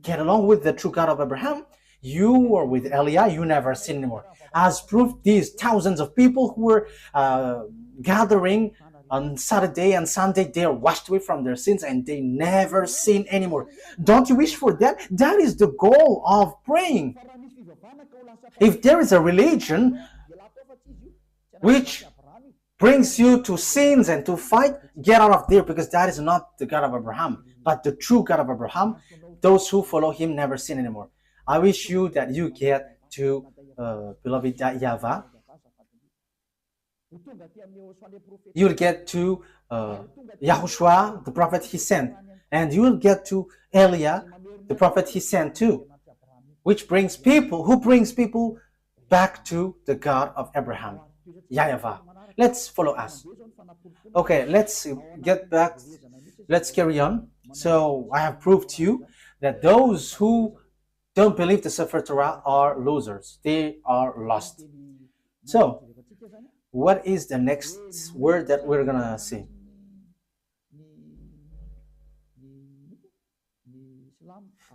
get along with the true God of Abraham, you are with Eliah, you never sin anymore. As proof, these thousands of people who were gathering on Saturday and Sunday, they are washed away from their sins and they never sin anymore. Don't you wish for that? That is the goal of praying. If there is a religion which brings you to sins and to fight, get out of there, because that is not the God of Abraham. But the true God of Abraham, those who follow him never sin anymore. I wish you that you get to beloved YAHVAH. You'll get to YAHOSHUAH, the prophet he sent. And you will get to Eliah, the prophet he sent too. Which brings people back to the God of Abraham, YAHVAH. Let's follow us. Okay, let's get back. Let's carry on. So I have proved to you that those who don't believe the Sefer Torah are losers. They are lost. So what is the next word that we're gonna see?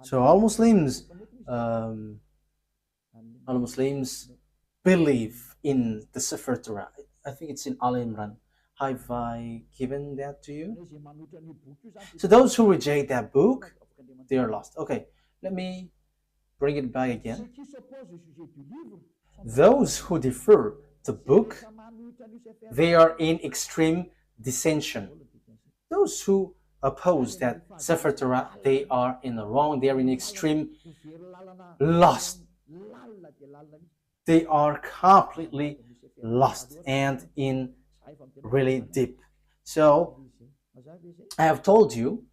So all Muslims believe in the Sefer Torah. I think it's in Al Imran. Have I given that to you? So those who reject that book, they are lost. Okay, let me bring it back again. Those who defer the book, they are in extreme dissension. Those who oppose that Sefer Torah, they are in the wrong. They are in extreme lost. They are completely lost and in really deep. So I have told you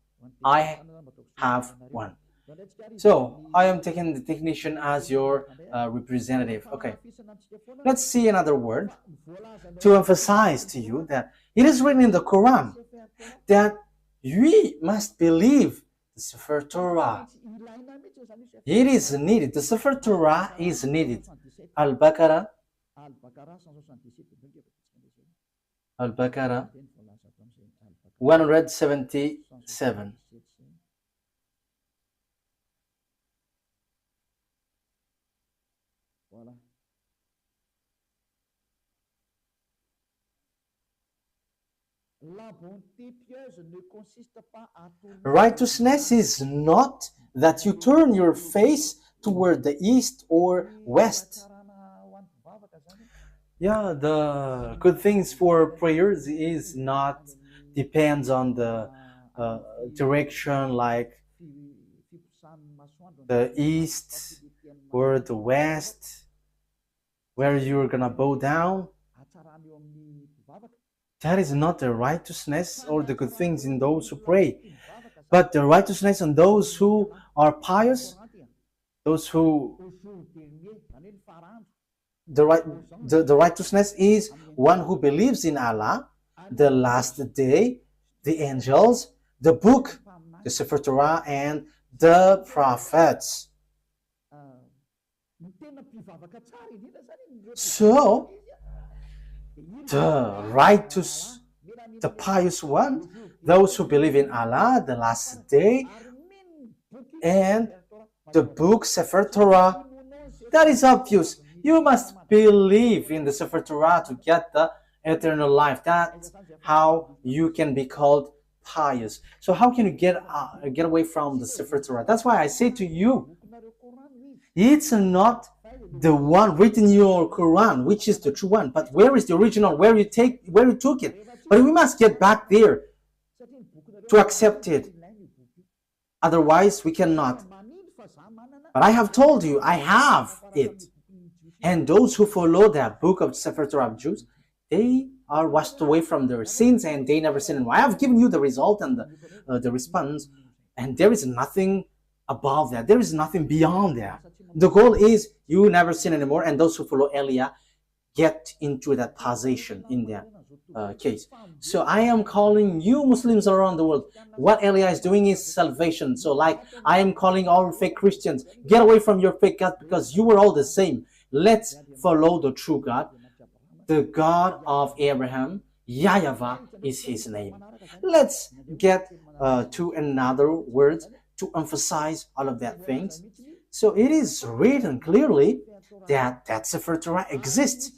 I have one. So I am taking the technician as your representative. Okay, let's see another word to emphasize to you that it is written in the Quran that we must believe the Sefer Torah. It is needed. The Sefer Torah is needed. Al-Baqarah 177. Righteousness is not that you turn your face toward the east or west. Yeah, the good things for prayers is not depends on the direction, like the east or the west, where you're gonna bow down. That is not the righteousness or the good things in those who pray, but the righteousness in those who are pious, those who the righteousness is one who believes in Allah, the last day, the angels, the book, the Sefer Torah, and the prophets. So the righteous, the pious one, those who believe in Allah, the last day, and the book Sefer Torah, that is obvious. You must believe in the Sefer Torah to get the eternal life. That's how you can be called pious. So how can you get away from the Sefer Torah? That's why I say to you, it's not the one written in your Quran, which is the true one, but where is the original, where you took it? But we must get back there to accept it. Otherwise, we cannot. But I have told you, I have it. And those who follow that book of Sefer Torah of Jews, they are washed away from their sins and they never sin anymore. I have given you the result and the response, and there is nothing above that. There is nothing beyond that. The goal is you never sin anymore, and those who follow Elia get into that position in that case. So I am calling you Muslims around the world. What Elia is doing is salvation. So like I am calling all fake Christians, get away from your fake God because you were all the same. Let's follow the true God, the God of Abraham. YAHVAH is his name. Let's get to another word to emphasize all of that things. So it is written clearly that Sefer Torah exists.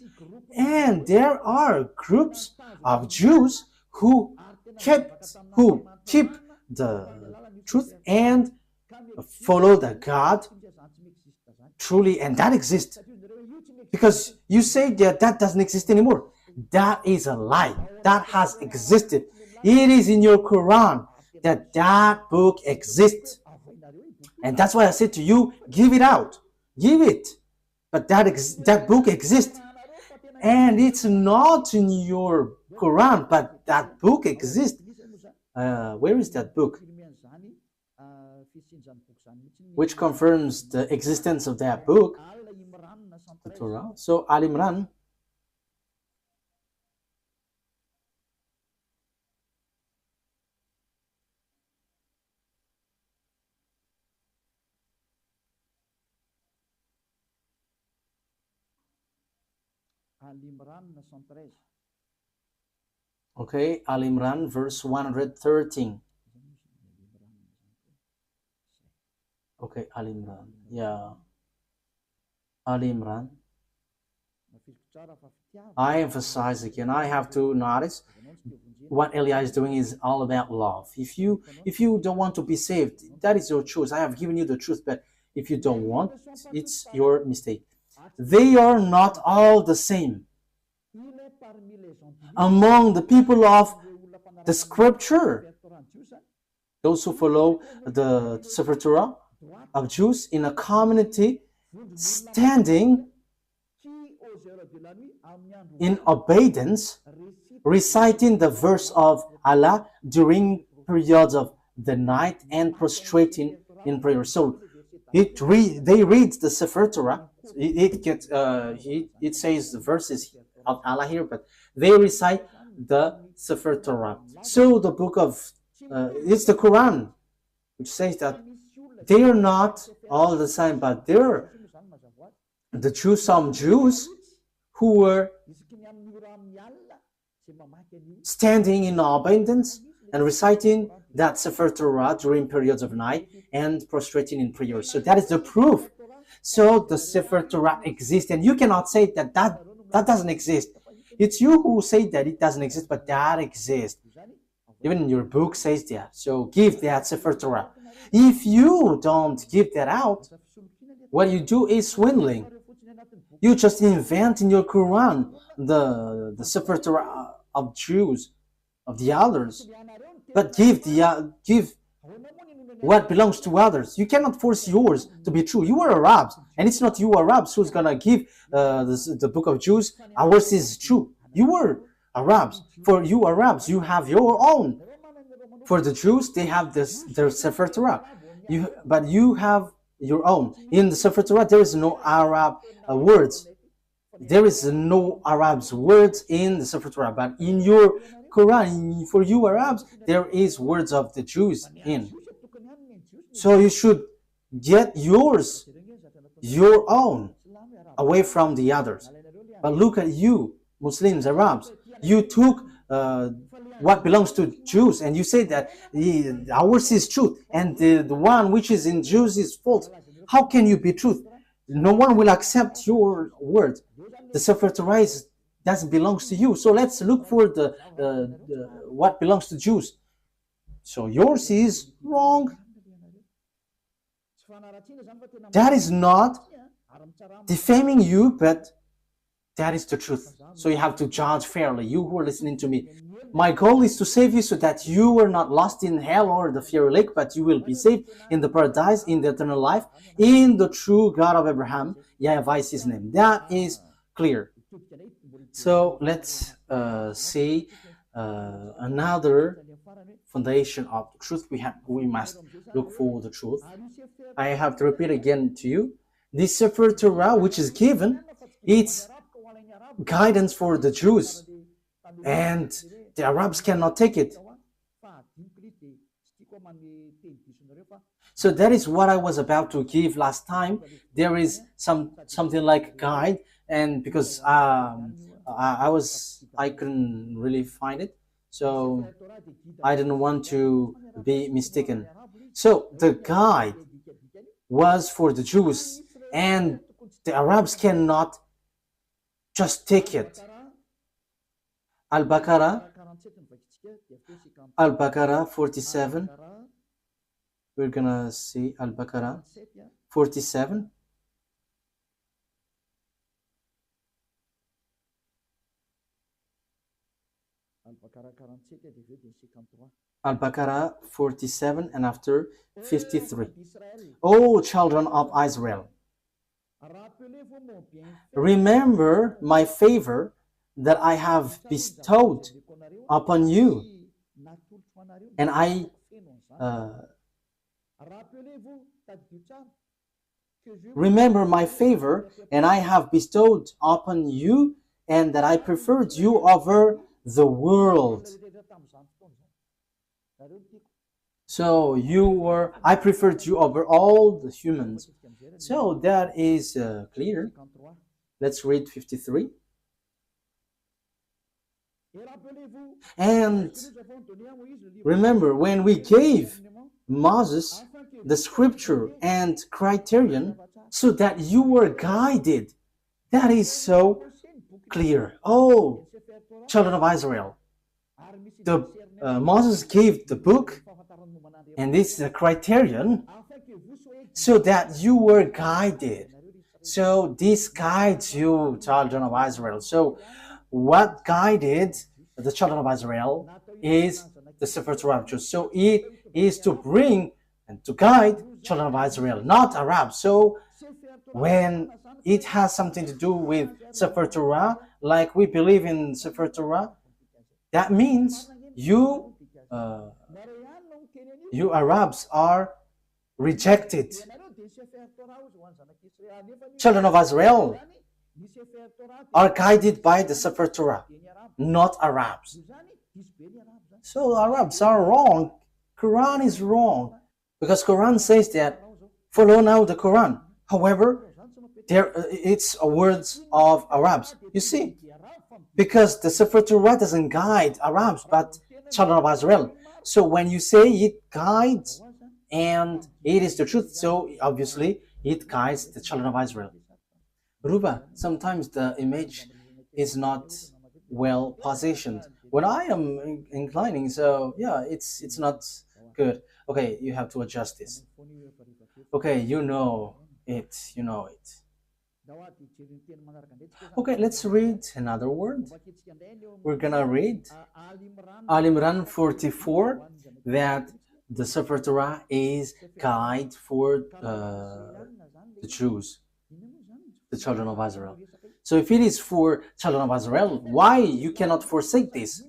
And there are groups of Jews who keep the truth and follow the God truly, and that exists. Because you say that doesn't exist anymore. That is a lie. That has existed. It is in your Quran that book exists. And that's why I said to you, give it out. Give it. But that book exists. And it's not in your Quran, but that book exists. Where is that book? Which confirms the existence of that book, the Torah. So Al Imran. Okay, Al Imran, verse 113. Okay, Al Imran. Yeah. Al Imran. I emphasize again, I have to notice what Elia is doing is all about love. If you don't want to be saved, that is your choice. I have given you the truth, but if you don't want, it's your mistake. They are not all the same. Among the people of the scripture, those who follow the Sefer Torah of Jews in a community standing in obedience, reciting the verse of Allah during periods of the night and prostrating in prayer. So they read the Sefer Torah. It says the verses of Allah here, but they recite the Sefer Torah. So the book of it's the Quran, which says that they are not all the same, but they're the Jews, some Jews who were standing in abundance and reciting that Sefer Torah during periods of night and prostrating in prayer. So that is the proof. So the Sefer Torah exists, and you cannot say that doesn't exist. It's you who say that it doesn't exist, but that exists. Even your book says that. So give that Sefer Torah. If you don't give that out, what you do is swindling. You just invent in your Quran the Sefer Torah of Jews, of the others, but give what belongs to others. You cannot force yours to be true. You are Arabs, and it's not you Arabs who's gonna give the book of Jews. Ours is true. You are Arabs. For you Arabs, you have your own. For the Jews, they have their Sefer Torah. But you have your own. In the Sefer Torah, there is no Arab words. There is no Arabs words in the Sefer Torah. But in your Quran, for you Arabs, there is words of the Jews in. So you should get yours, your own, away from the others. But look at you, Muslims, Arabs. You took what belongs to Jews, and you say that ours is truth, and the one which is in Jews is false. How can you be truth? No one will accept your word. The Sefer Torah doesn't belong to you. So let's look for the what belongs to Jews. So yours is wrong. That is not defaming you, but that is the truth. So you have to judge fairly, you who are listening to me. My goal is to save you so that you are not lost in hell or the fiery lake, but you will be saved in the paradise, in the eternal life, in the true God of Abraham. YAHVAH is his name. That is clear. So let's see another foundation of the truth. We must look for the truth. I have to repeat again to you. This Sefer Torah, which is given, it's guidance for the Jews, and the Arabs cannot take it. So that is what I was about to give last time. There is something like guide, and because I couldn't really find it, so I didn't want to be mistaken. So the guide was for the Jews, and the Arabs cannot just take it. Al-Baqarah 47. We're gonna see Al-Baqarah 47. Al-Baqarah 47 and after 53. O children of Israel, remember my favor that I have bestowed upon you, and I remember my favor and I have bestowed upon you, and that I preferred you over the world. So I preferred you over all the humans. So that is clear. Let's read 53. And remember, when we gave Moses the scripture and criterion so that you were guided, that is so clear. Oh, children of Israel, Moses gave the book, and this is a criterion so that you were guided. So this guides you, children of Israel. So what guided the children of Israel is the Sefer Torah. So it is to bring and to guide children of Israel, not Arabs. So when it has something to do with Sefer Torah, like we believe in Sefer Torah, that means you Arabs are rejected. Children of Israel are guided by the Sefer Torah, not Arabs. So Arabs are wrong. Quran is wrong, because Quran says that follow now the Quran. However, it's words of Arabs. You see, because the Sefer Torah doesn't guide Arabs, but children of Israel. So when you say it guides and it is the truth, so obviously it guides the children of Israel. Ruba, sometimes the image is not well positioned. When I am inclining, so yeah, it's not good. Okay, you have to adjust this. Okay, you know it, you know it. Okay, let's read another word. We're gonna read Al Imran 44, that the Sefer Torah is guide for the Jews, the children of Israel. So if it is for children of Israel, why you cannot forsake this?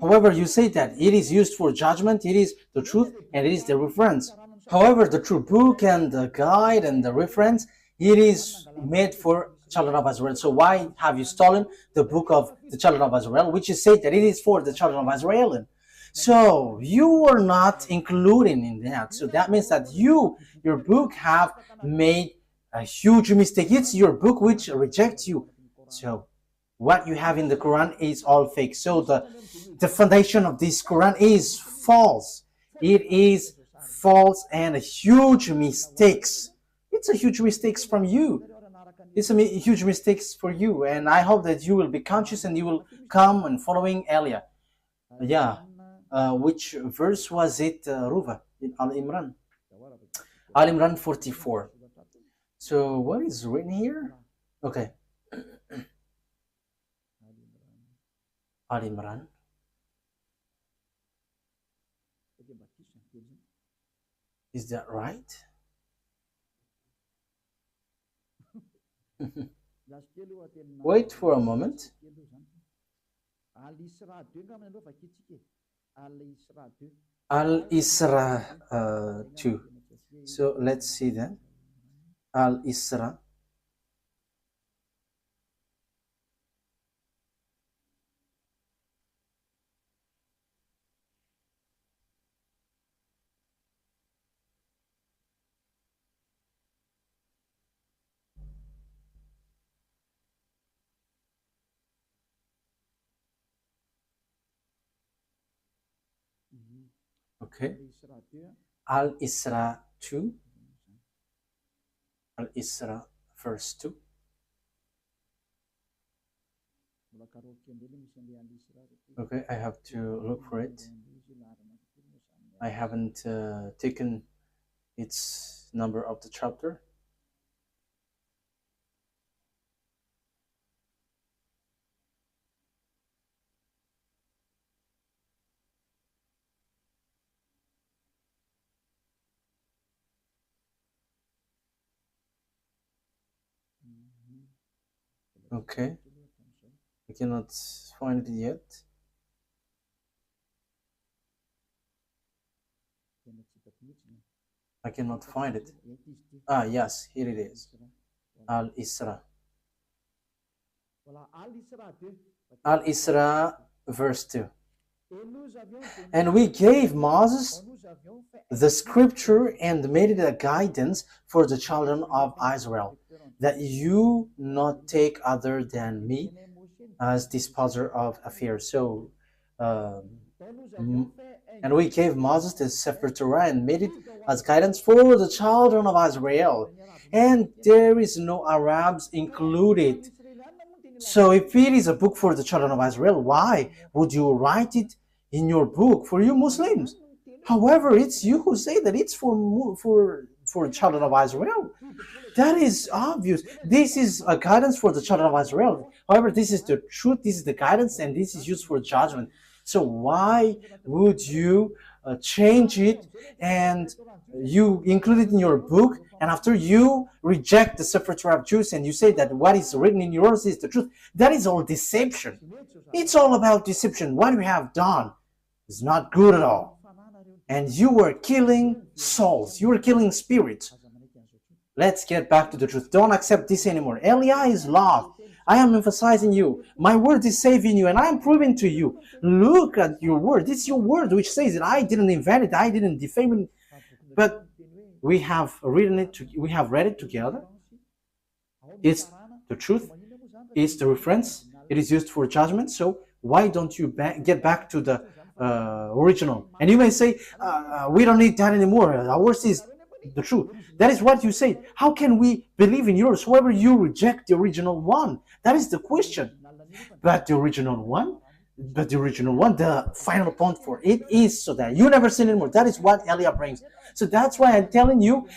However, you say that it is used for judgment, it is the truth, and it is the reference. However, the true book and the guide and the reference, it is made for children of Israel. So why have you stolen the book of the children of Israel, which is said that it is for the children of Israel? So you are not including in that. So that means that your book have made a huge mistake. It's your book which rejects you. So what you have in the Quran is all fake. So the foundation of this Quran is false. It is false and a huge mistakes. It's a huge mistakes from you. It's a huge mistakes for you, and I hope that you will be conscious and you will come and following Elia. Yeah, which verse was it, Ruva, in Al Imran? Al Imran 44. So what is written here? Okay. Al Imran. Is that right? Wait for a moment. Al Isra 2. So let's see that. Al Isra. Okay. Al Isra 2. Al Isra verse 2. Okay, I have to look for it. I haven't taken its number of the chapter. Okay, I cannot find it yet. I cannot find it. Ah, yes, here it is. Al Isra. Al Isra verse 2. And we gave Moses the scripture and made it a guidance for the children of Israel, that you not take other than me as disposer of affairs. So, and we gave Moses the Sefer Torah and made it as guidance for the children of Israel. And there is no Arabs included. So if it is a book for the children of Israel, why would you write it in your book for you Muslims? However, it's you who say that it's for children of Israel. That is obvious. This is a guidance for the children of Israel. However, this is the truth, this is the guidance, and this is used for judgment. So why would you change it and you include it in your book, and after you reject the Sefer Torah of Jews and you say that what is written in yours is the truth? That is all deception. It's all about deception. What you have done is not good at all. And you were killing souls. You were killing spirits. Let's get back to the truth. Don't accept this anymore. Elia is love. I am emphasizing you. My word is saving you, and I am proving to you. Look at your word. This is your word which says that I didn't invent it. I didn't defame it. But we have written it. We have read it together. It's the truth. It's the reference. It is used for judgment. So why don't you get back to the original? And you may say, we don't need that anymore. Ours is the truth. That is what you say. How can we believe in yours? However, you reject the original one. That is the question. But the original one, the final point for it is so that you never sin anymore. That is what Eliah brings. So that's why I'm telling you,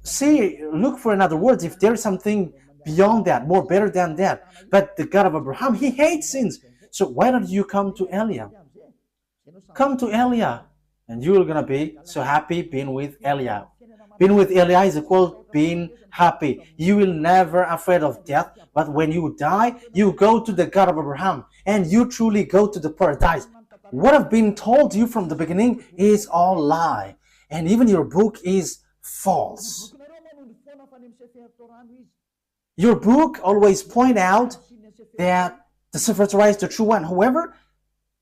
see, look for another word if there is something beyond that, more better than that. But the God of Abraham, he hates sins. So why don't you come to Eliah? Come to Eliah, and you're gonna be so happy being with Eliah. Being with Eliah is equal being happy. You will never afraid of death, but when you die, you go to the God of Abraham, and you truly go to the paradise. What I've been told you from the beginning is all lie, and even your book is false. Your book always point out that the Sefer Torah is the true one. However,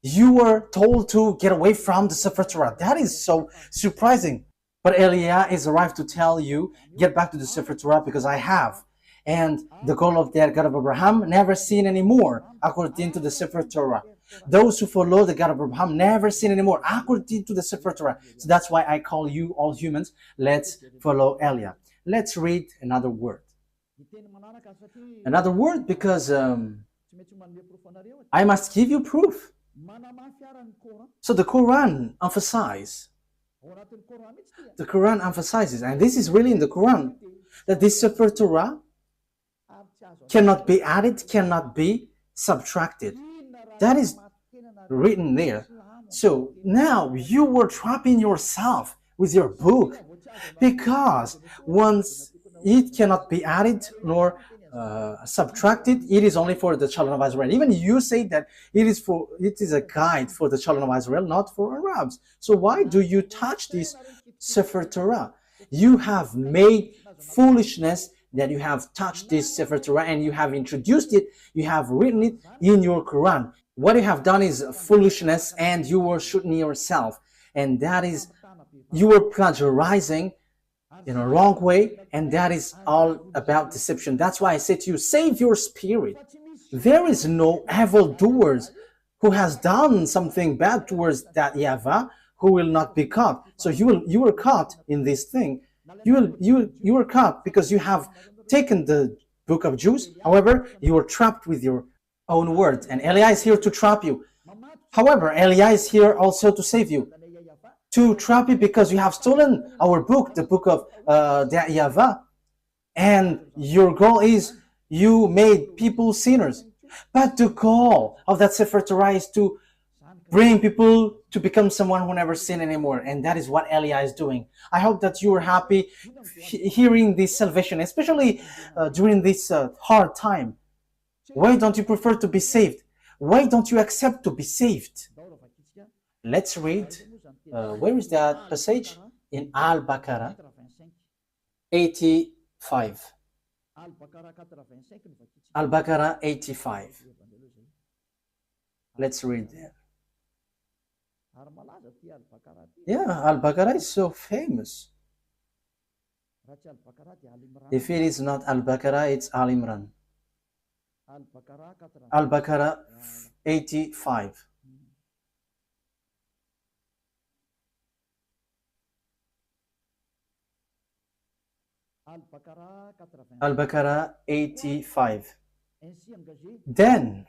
you were told to get away from the Sefer Torah. That is so surprising. But Eliah is arrived to tell you, get back to the Sefer Torah because I have. And the goal of that God of Abraham, never sin anymore, according to the Sefer Torah. Those who follow the God of Abraham never sin anymore, according to the Sefer Torah. So that's why I call you all humans. Let's follow Eliah. Let's read another word. Another word because I must give you proof. So the Quran emphasizes, and this is really in the Quran, that this Sefer Torah cannot be added, cannot be subtracted. That is written there. So now you were trapping yourself with your book, because once it cannot be added nor subtracted, it is only for the children of Israel. Even you say that it is a guide for the children of Israel, not for Arabs. So why do you touch this Sefer Torah? You have made foolishness that you have touched this Sefer Torah, and you have introduced it, you have written it in your Quran. What you have done is foolishness, and you were shooting yourself, and that is, you were plagiarizing in a wrong way, and that is all about deception. That's why I say to you, save your spirit. There is no evildoers who has done something bad towards that YAHVAH who will not be caught. So you were caught in this thing. You were caught because you have taken the book of Jews. However, you were trapped with your own words, and Eliah is here to trap you. However, Eliah is here also to save you, to trap you, because you have stolen our book, the book of the YAHVAH, and your goal is you made people sinners. But the goal of that Sefer Torah is to bring people to become someone who never sin anymore, and that is what Eliah is doing. I hope that you are happy hearing this salvation, especially during this hard time. Why don't you prefer to be saved? Why don't you accept to be saved? Let's read. Where is that passage? In Al-Baqarah 85. Al-Baqarah 85. Let's read there. Yeah, Al-Baqarah is so famous. If it is not Al-Baqarah, it's Al-Imran. Al-Baqarah 85. Al-Baqarah 85. Then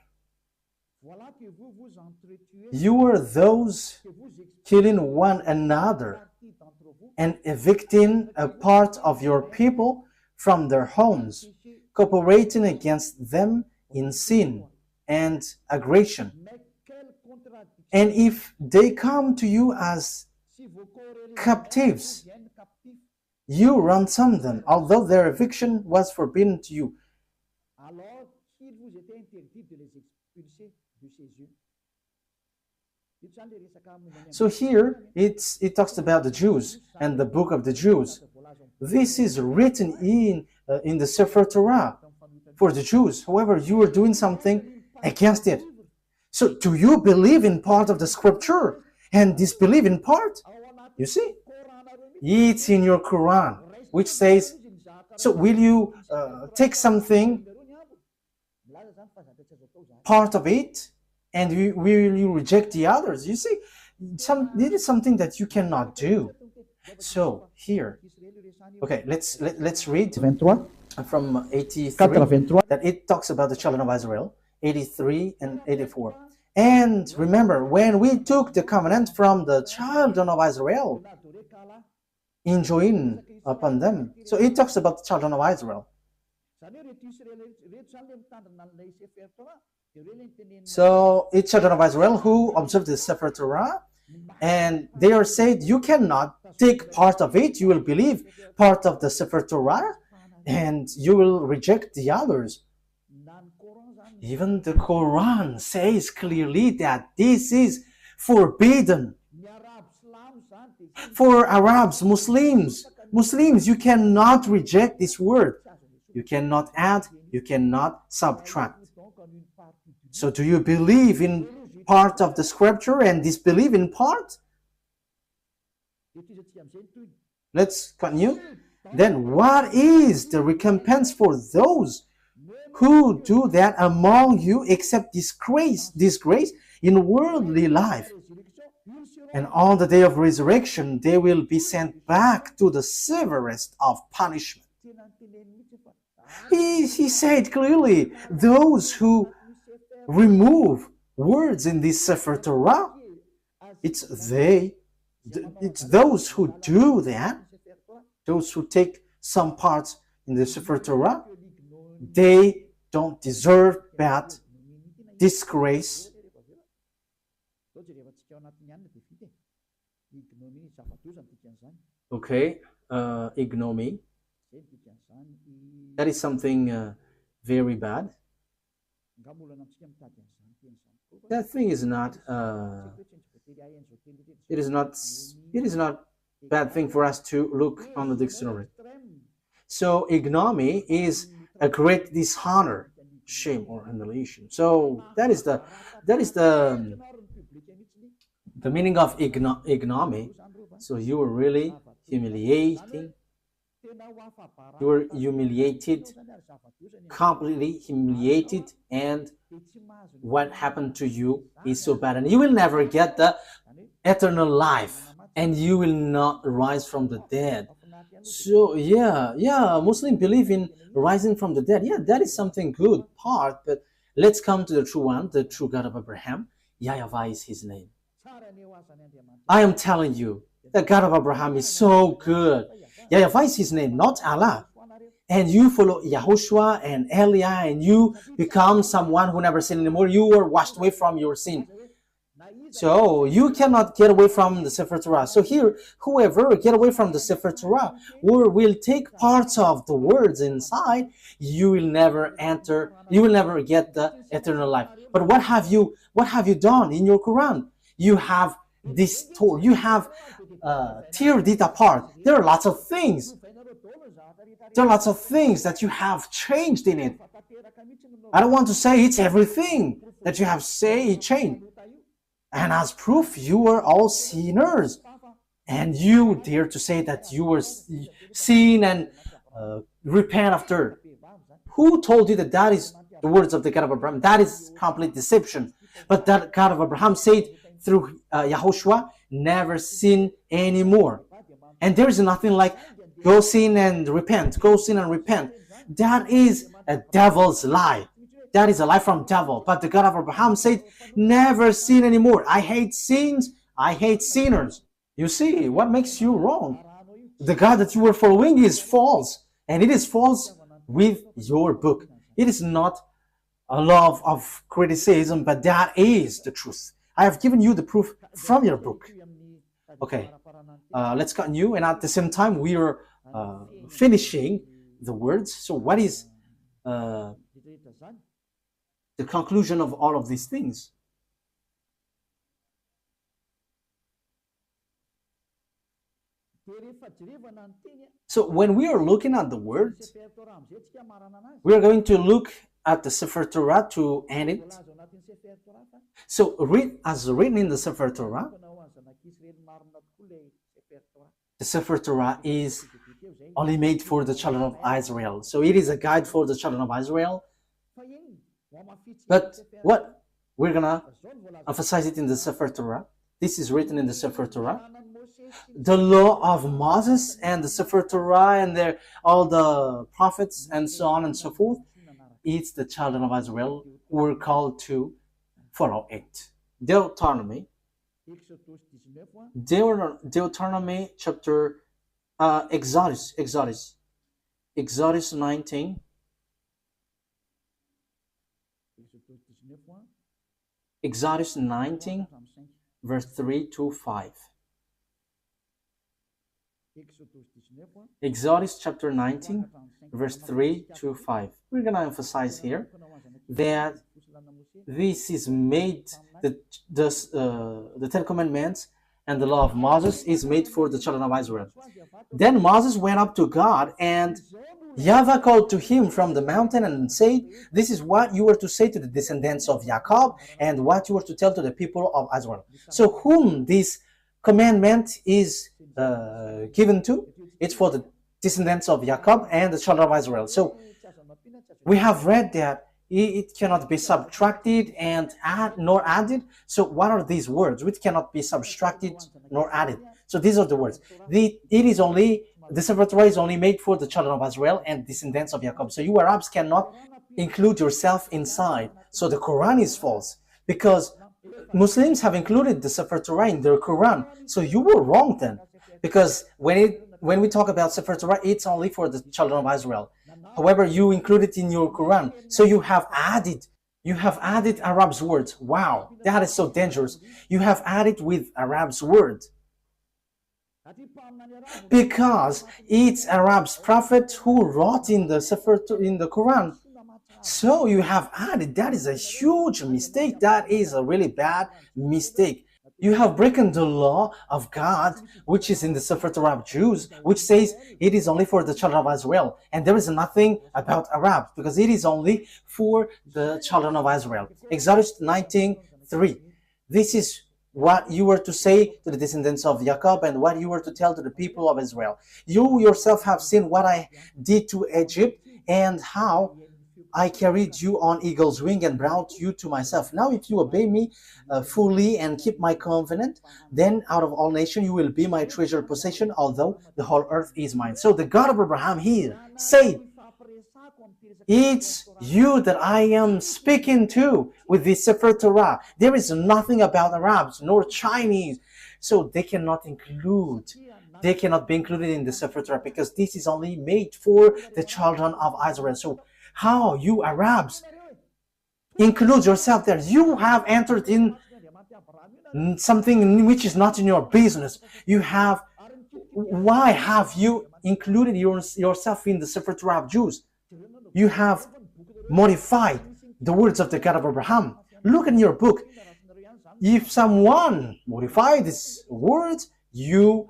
you were those killing one another and evicting a part of your people from their homes, cooperating against them in sin and aggression. And if they come to you as captives, you ransom them, although their eviction was forbidden to you. So here it talks about the Jews and the book of the Jews. This is written in the Sefer Torah for the Jews. However, you are doing something against it. So do you believe in part of the scripture and disbelieve in part? You see, it's in your Quran, which says, so will you take something, part of it, and will you reject the others? You see, this is something that you cannot do. So here, okay, let's read 23, from 83 83. that it talks about the children of Israel, 83 and 84. And remember, when we took the covenant from the children of Israel, enjoin upon them. So it talks about the children of Israel. So it's children of Israel who observe the Sefer Torah, and they are said, you cannot take part of it, you will believe part of the Sefer Torah, and you will reject the others. Even the Quran says clearly that this is forbidden. For Arabs, Muslims, you cannot reject this word. You cannot add, you cannot subtract. So do you believe in part of the scripture and disbelieve in part? Let's continue. Then what is the recompense for those who do that among you except disgrace in worldly life? And on the day of resurrection, they will be sent back to the severest of punishment. He said clearly, those who remove words in this Sefer Torah, it's those who do that, those who take some parts in the Sefer Torah, they don't deserve bad disgrace. Okay, ignominy. That is something very bad. That thing is not. It is not bad thing for us to look on the dictionary. So ignominy is a great dishonor, shame, or humiliation. So that is the meaning of ignominy. So you were really humiliating. You were humiliated, completely humiliated, and what happened to you is so bad, and you will never get the eternal life, and you will not rise from the dead. So yeah, Muslims believe in rising from the dead. Yeah, that is something good part, but let's come to the true one, the true God of Abraham. YAHVAH is his name. I am telling you, the God of Abraham is so good. YAHVAH is his name, not Allah. And you follow YAHOSHUAH and Eliah, and you become someone who never sinned anymore. You were washed away from your sin. So you cannot get away from the Sefer Torah. So here, whoever get away from the Sefer Torah or will take parts of the words inside, you will never enter, you will never get the eternal life. But what have you done in your Quran? You have distorted, you have teared it apart. There are lots of things. There are lots of things that you have changed in it. I don't want to say it's everything that you have changed. And as proof, you were all sinners. And you dare to say that you were sin and repent after. Who told you that that is the words of the God of Abraham? That is complete deception. But that God of Abraham said through YAHOSHUAH, never sin anymore. And there is nothing like go sin and repent, go sin and repent. That is a devil's lie. That is a lie from devil. But the God of Abraham said, never sin anymore. I hate sins. I hate sinners. You see, what makes you wrong? The God that you were following is false. And it is false with your book. It is not a love of criticism, but that is the truth. I have given you the proof from your book. Okay, let's continue. And at the same time, we are finishing the words. So what is the conclusion of all of these things? So when we are looking at the word, we are going to look at the Sefer Torah to end it. So as written in the Sefer Torah, the Sefer Torah is only made for the children of Israel. So it is a guide for the children of Israel. But what we're gonna emphasize it in the Sefer Torah. This is written in the Sefer Torah. the law of Moses and the Sefer Torah and all the prophets and so on and so forth, it's the children of Israel who were called to follow it. Deuteronomy chapter Exodus 19, Exodus 19 verse 3 to 5. Exodus chapter 19 verse 3 to 5. We're going to emphasize here that this is made, the Ten Commandments and the law of Moses is made for the children of Israel. Then Moses went up to God, and YAHVAH called to him from the mountain and said, "This is what you were to say to the descendants of Jacob, and what you were to tell to the people of Israel." So whom this commandment is given to? It's for the descendants of Jacob and the children of Israel. So we have read that it cannot be subtracted and nor added. So what are these words? Which cannot be subtracted nor added. So these are the words. The Sefer Torah is only made for the children of Israel and descendants of Jacob. So you Arabs cannot include yourself inside. So the Quran is false, because Muslims have included the Sefer Torah in their Quran. So you were wrong then, because when we talk about Sefer Torah, it's only for the children of Israel. However, you include it in your Quran. So you have added Arab's words. Wow, that is so dangerous. You have added with Arab's words, because it's Arab's prophet who wrote in the Sefer, in the Quran. So you have added. That is a huge mistake. That is a really bad mistake. You have broken the law of God, which is in the Sefer Torah of Jews, which says it is only for the children of Israel. And there is nothing about Arabs, because it is only for the children of Israel. Exodus 19:3. This is what you were to say to the descendants of Jacob, and what you were to tell to the people of Israel. You yourself have seen what I did to Egypt, and how I carried you on eagle's wing and brought you to myself. Now if you obey me fully and keep my covenant, then out of all nations you will be my treasured possession, although the whole earth is mine. So the God of Abraham here said, it's you that I am speaking to with the Sefer Torah. There is nothing about Arabs nor Chinese. So they cannot be included in the Sefer Torah, because this is only made for the children of Israel. So how you Arabs include yourself there? You have entered in something which is not in your business. Why have you included yourself in the Sefer Torah of Jews? You have modified the words of the God of Abraham. Look in your book. If someone modifies these words, you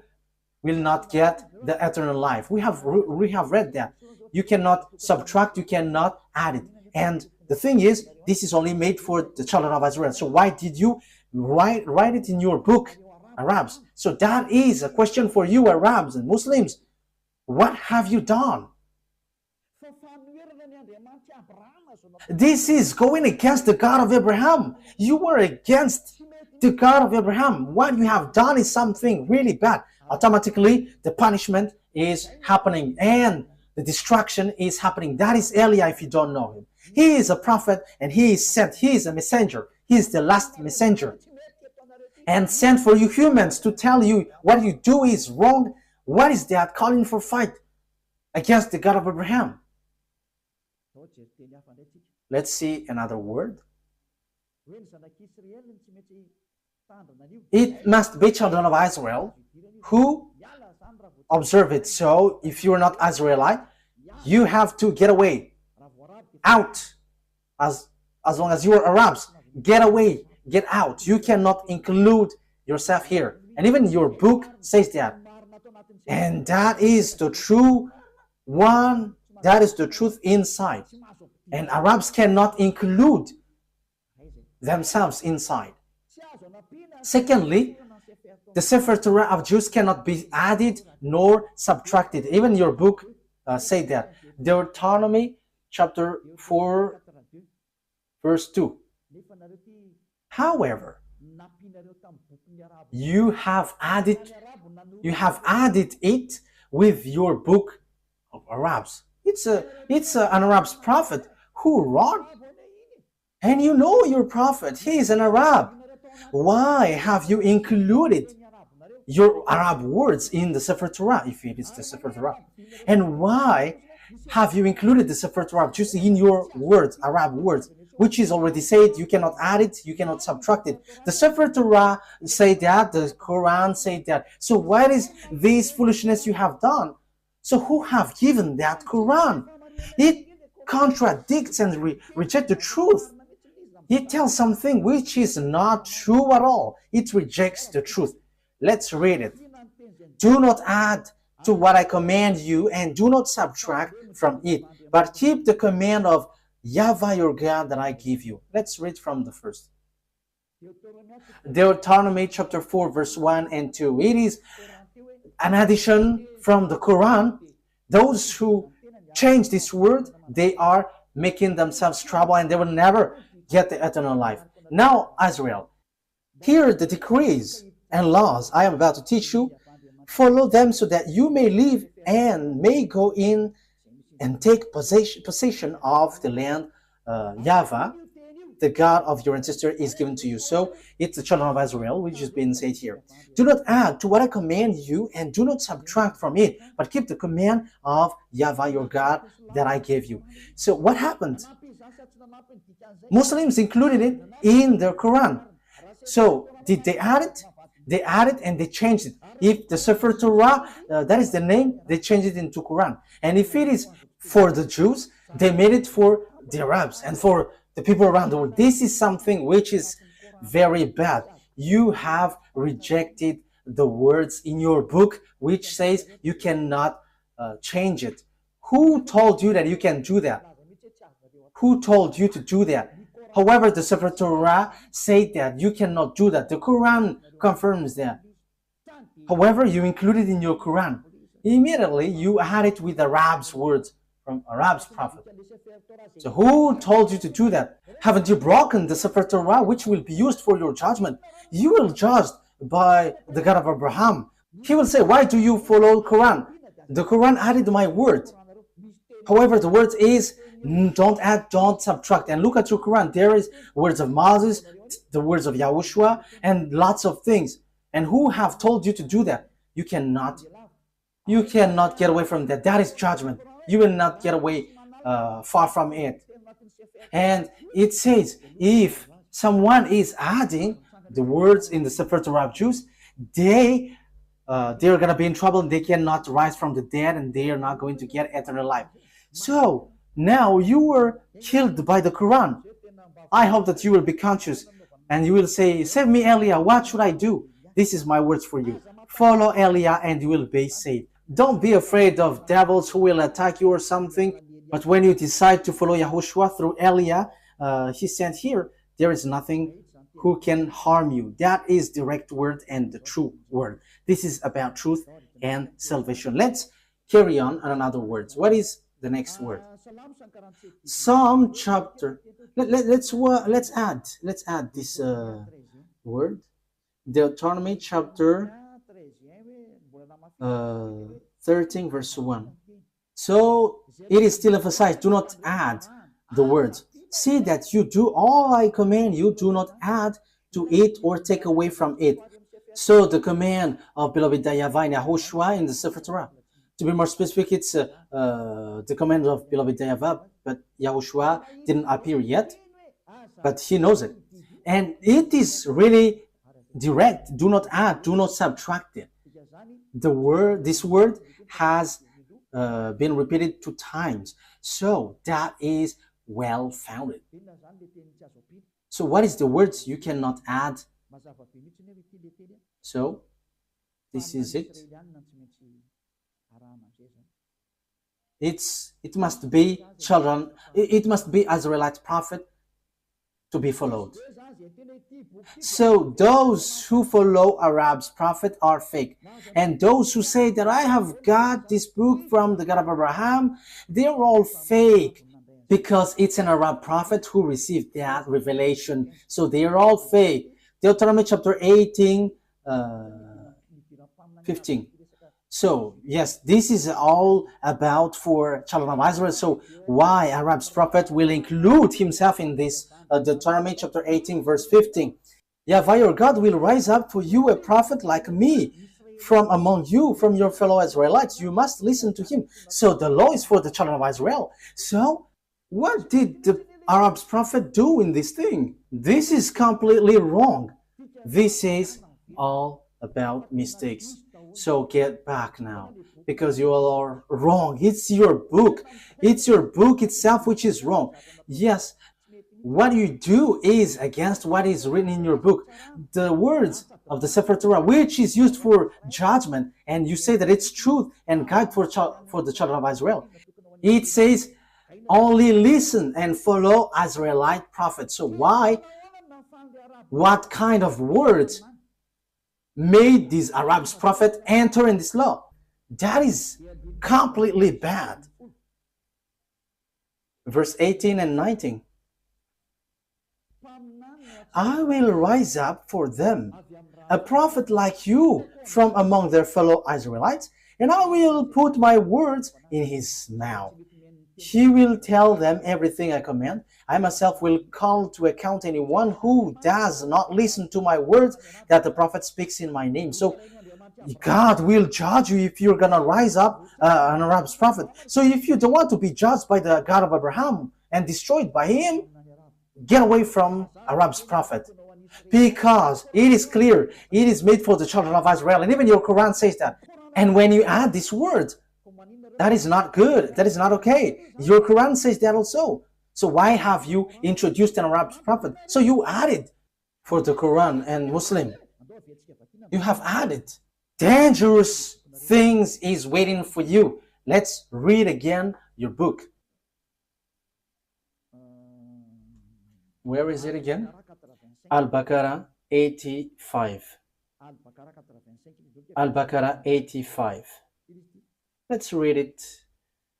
will not get the eternal life. We have read that. You cannot subtract, you cannot add it. And the thing is, this is only made for the children of Israel. So why did you write it in your book, Arabs? So that is a question for you, Arabs and Muslims. What have you done? This is going against the God of Abraham. You were against the God of Abraham. What you have done is something really bad. Automatically, the punishment is happening, and the destruction is happening. That is Elijah, if you don't know him. He is a prophet, and he is sent. He is a messenger. He is the last messenger, and sent for you humans to tell you what you do is wrong. What is that? Calling for fight against the God of Abraham. Let's see another word. It must be children of Israel who observe it. So if you are not Israelite, you have to get away, out. As long as you are Arabs, get away, get out. You cannot include yourself here. And even your book says that. And that is the true one. That is the truth inside. And Arabs cannot include themselves inside. Secondly, the Sefer Torah of Jews cannot be added nor subtracted. Even your book say that. Deuteronomy chapter 4 verse 2. However, You have added it with your book of Arabs. It's an Arab's prophet who wrote, and you know your prophet, he is an Arab. Why have you included your Arab words in the Sefer Torah, if it is the Sefer Torah? And why have you included the Sefer Torah just in your words, Arab words, which is already said, you cannot add it, you cannot subtract it. The Sefer Torah say that, the Quran say that. So what is this foolishness you have done? So who have given that Quran? It contradicts and rejects the truth. It tells something which is not true at all. It rejects the truth. Let's read it. Do not add to what I command you, and do not subtract from it, but keep the command of YAHVAH your God that I give you. Let's read from the first. Deuteronomy chapter 4 verse 1 and 2. It is an addition from the Quran. Those who change this word, they are making themselves trouble and they will never get the eternal life. Now, Israel, hear the decrees and laws I am about to teach you. Follow them so that you may live and may go in and take possession of the land YAHVAH, the God of your ancestor, is given to you. So it's the children of Israel, which is being said here. Do not add to what I command you, and do not subtract from it, but keep the command of YAHVAH your God that I gave you. So what happened? Muslims included it in their Quran. So did they add it? They added and they changed it. If the Sefer Torah, that is the name, they changed it into Quran. And if it is for the Jews, they made it for the Arabs and for the people around the world. This is something which is very bad. You have rejected the words in your book which says you cannot change it. Who told you that you can do that? Who told you to do that? However, the Sefer Torah said that you cannot do that. The Quran confirms that. However, you include it in your Quran. Immediately, you add it with Arab's words from Arab's prophet. So who told you to do that? Haven't you broken the Sefer Torah, which will be used for your judgment? You will judge by the God of Abraham. He will say, why do you follow Quran? The Quran added my word. However, the word is, don't add, don't subtract. And look at your Quran. There is words of Moses, the words of YAHOSHUAH, and lots of things. And who have told you to do that? You cannot get away from that. That is judgment. You will not get away far from it. And it says, if someone is adding the words in the Sefer Torah of Jews, they're going to be in trouble. They cannot rise from the dead, and they are not going to get eternal life. So now you were killed by the Quran. I hope that you will be conscious and you will say, save me, Elia. What should I do? This is my words for you. Follow Elia and you will be saved. Don't be afraid of devils who will attack you or something. But when you decide to follow YAHOSHUAH through Elia, he said here, there is nothing who can harm you. That is direct word and the true word. This is about truth and salvation. Let's carry on another words. What is the next word? Psalm chapter. Let's add this word. Deuteronomy chapter 13 verse 1. So it is still emphasized, do not add the words. See that you do all I command you, do not add to it or take away from it. So the command of beloved YAHVAH and YAHOSHUAH in the Sefer Torah. To be more specific, it's the command of beloved YAHVAH, but YAHOSHUAH didn't appear yet, but he knows it. And it is really direct. Do not add, do not subtract it. This word has been repeated 2 times. So that is well founded. So what is the words you cannot add? So this is it. It must be children, it must be Israelite prophet to be followed. So those who follow Arab's prophet are fake. And those who say that I have got this book from the God of Abraham, they're all fake because it's an Arab prophet who received that revelation. So they're all fake. Deuteronomy chapter 18, 15. So, yes, this is all about for children of Israel. So, why Arab's prophet will include himself in this Deuteronomy chapter 18, verse 15. YAHVAH your God will rise up for you a prophet like me from among you, from your fellow Israelites. You must listen to him. So, the law is for the children of Israel. So, what did the Arab's prophet do in this thing? This is completely wrong. This is all about mistakes. So get back now, because you all are wrong. It's your book. It's your book itself which is wrong. Yes, what you do is against what is written in your book. The words of the Sefer Torah, which is used for judgment, and you say that it's truth and guide for the children of Israel. It says, only listen and follow Israelite prophets. So why? What kind of words made these Arabs prophet enter in this law? That is completely bad. Verse 18 and 19. I will rise up for them a prophet like you from among their fellow Israelites, and I will put my words in his mouth. He will tell them everything I command. I myself will call to account anyone who does not listen to my words that the prophet speaks in my name. So God will judge you if you're going to rise up an Arab's prophet. So if you don't want to be judged by the God of Abraham and destroyed by him, get away from Arab's prophet. Because it is clear, it is made for the children of Israel. And even your Quran says that. And when you add this word, that is not good. That is not okay. Your Quran says that also. So why have you introduced an Arab prophet? So you added for the Quran and Muslim. You have added. Dangerous things is waiting for you. Let's read again your book. Where is it again? Al-Baqarah 85. Al-Baqarah 85. Let's read it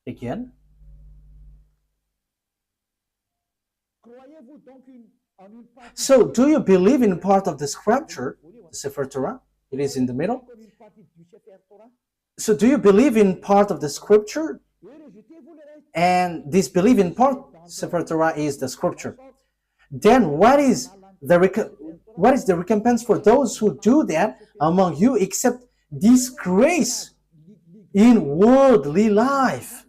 again. So, do you believe in part of the scripture, the Sefer Torah? It is in the middle. So, do you believe in part of the scripture? And this belief in part, Sefer Torah is the scripture. Then, what is the recompense for those who do that among you, except disgrace in worldly life?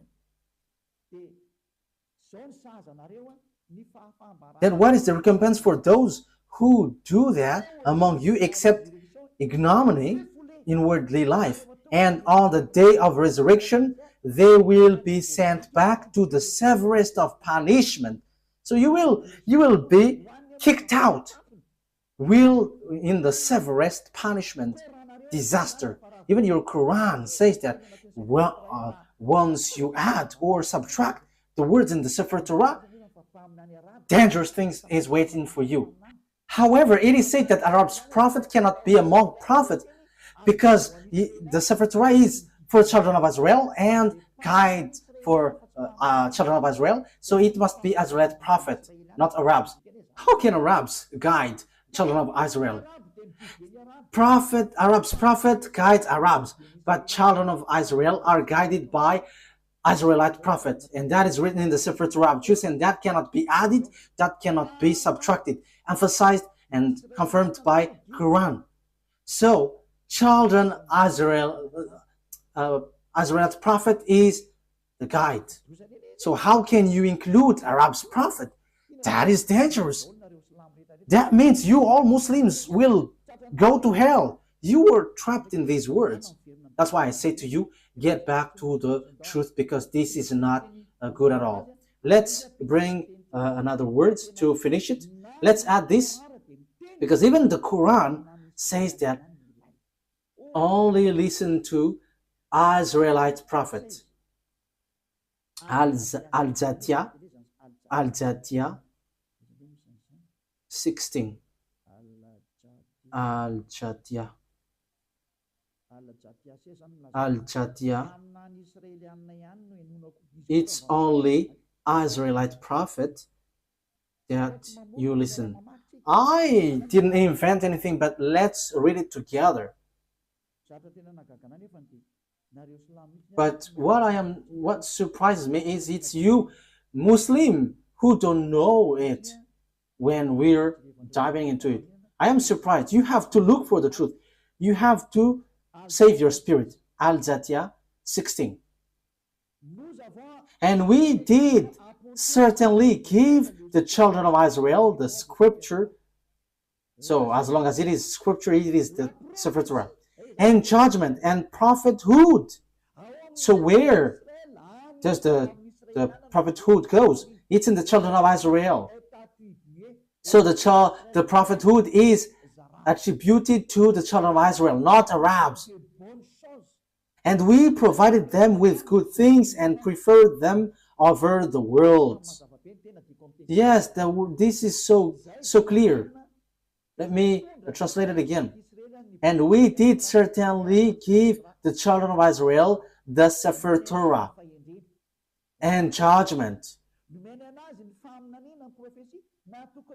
Then what is the recompense for those who do that among you, except ignominy in worldly life? And on the day of resurrection, they will be sent back to the severest of punishment. So you will be kicked out. In the severest punishment, disaster. Even your Quran says that once you add or subtract the words in the Sefer Torah, dangerous things is waiting for you. However, it is said that Arab's prophet cannot be among prophets because the Sefer Torah is for children of Israel and guide for children of Israel. So it must be Israelite prophet, not Arabs. How can Arabs guide children of Israel? Arab's prophet guides Arabs, but children of Israel are guided by Israelite prophet, and that is written in the Sefer Torah of Jews, and that cannot be added, that cannot be subtracted, emphasized and confirmed by Quran. So, children Israelite prophet is the guide. So how can you include Arab's prophet? That is dangerous. That means you all Muslims will go to hell. You were trapped in these words. That's why I say to you, get back to the truth, because this is not good at all. Let's bring another words to finish it. Let's add this, because even the Quran says that only listen to Israelite prophet. Al-Jatiyah 16. Al-Jatiyah. It's only Israelite prophet that you listen. I didn't invent anything, but let's read it together. But what surprises me is it's you, Muslim, who don't know it when we're diving into it. I am surprised. You have to look for the truth. You have to save your spirit. Al-Zatiyah 16. And we did certainly give the children of Israel the scripture. So as long as it is scripture, it is the Sefer Torah. And judgment and prophethood. So where does the prophethood goes? It's in the children of Israel. So the prophethood is attributed to the children of Israel, not Arabs. And we provided them with good things and preferred them over the world. Yes, this is so clear. Let me translate it again. And we did certainly give the children of Israel the Sefer Torah and judgment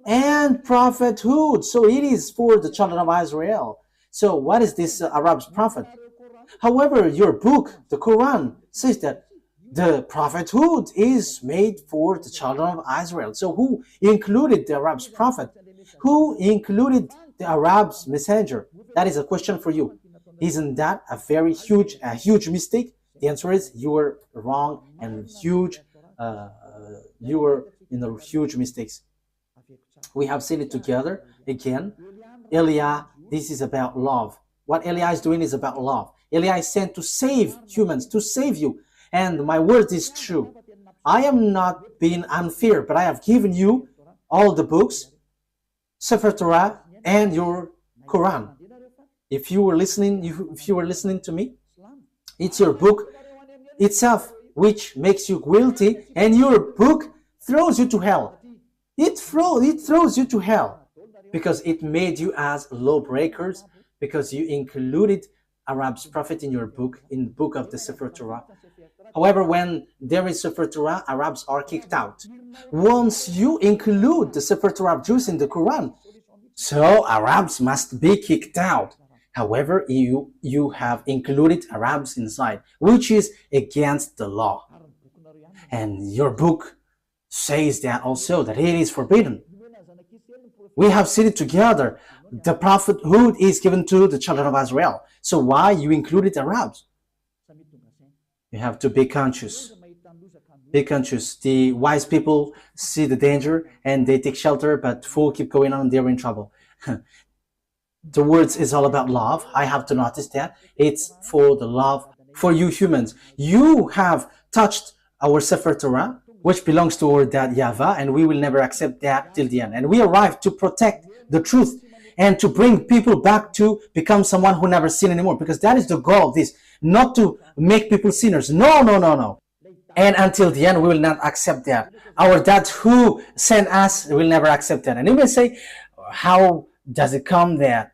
and prophethood. So it is for the children of Israel. So what is this Arab's prophet? However, your book, the Quran, says that the prophethood is made for the children of Israel. So who included the Arab's prophet? Who included the Arab's messenger? That is a question for you. Isn't that a very huge mistake? The answer is you were wrong and huge. You were in the huge mistakes. We have seen it together again. Eliah, this is about love. What Eliah is doing is about love. Eliah is sent to save humans, to save you. And my word is true. I am not being unfair, but I have given you all the books, Sefer Torah, and your Quran. If you were listening to me, it's your book itself which makes you guilty, and your book throws you to hell. It throws you to hell because it made you as lawbreakers, because you included Arab's prophet in your book, in the book of the Sefer Torah. However, when there is Sefer Torah, Arabs are kicked out. Once you include the Sefer Torah of Jews in the Quran, so Arabs must be kicked out. However, you have included Arabs inside, which is against the law. And your book says that also, that it is forbidden. We have seen it together. The prophethood is given to the children of Israel. So why you included Arabs? You have to be conscious. Be conscious. The wise people see the danger and they take shelter, but fools keep going on, they're in trouble. The words is all about love. I have to notice that. It's for the love for you humans. You have touched our Sefer Torah, which belongs to our dad YAHVAH, and we will never accept that till the end. And we arrived to protect the truth and to bring people back to become someone who never sin anymore, because that is the goal of this, not to make people sinners. No. And until the end, we will not accept that. Our dad who sent us will never accept that. And you may say, how does it come that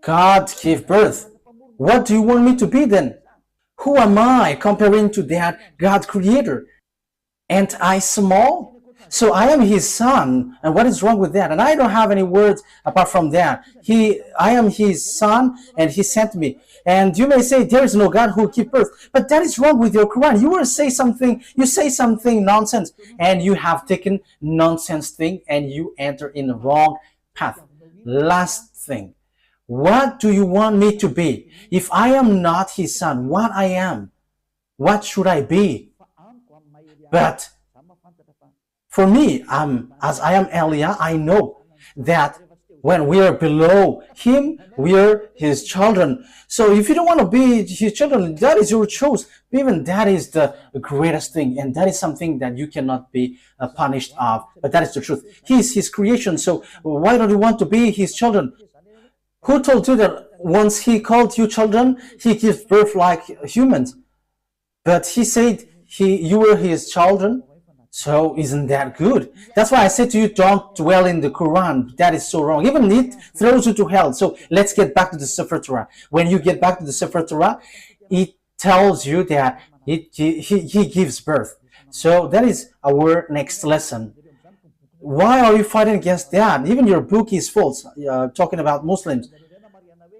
God gave birth? What do you want me to be then? Who am I comparing to that God creator? Ain't I small? So I am his son, and what is wrong with that? And I don't have any words apart from that. I am his son, and he sent me. And you may say there is no God who gives birth, but that is wrong with your Quran. You say something nonsense, and you have taken nonsense thing, and you enter in the wrong path. Last thing, what do you want me to be? If I am not his son, what I am? What should I be? But for me, as I am Eliah, I know that when we are below him, we are his children. So if you don't want to be his children, that is your choice. Even that is the greatest thing, and that is something that you cannot be punished of. But that is the truth. He is his creation, so why don't you want to be his children? Who told you that once he called you children, he gives birth like humans? But he said you were his children. So isn't that good? That's why I said to you, don't dwell in the Quran. That is so wrong. Even it throws you to hell. So let's get back to the Sefer Torah. When you get back to the Sefer Torah, it tells you that he gives birth. So that is our next lesson. Why are you fighting against that? Even your book is false, talking about Muslims.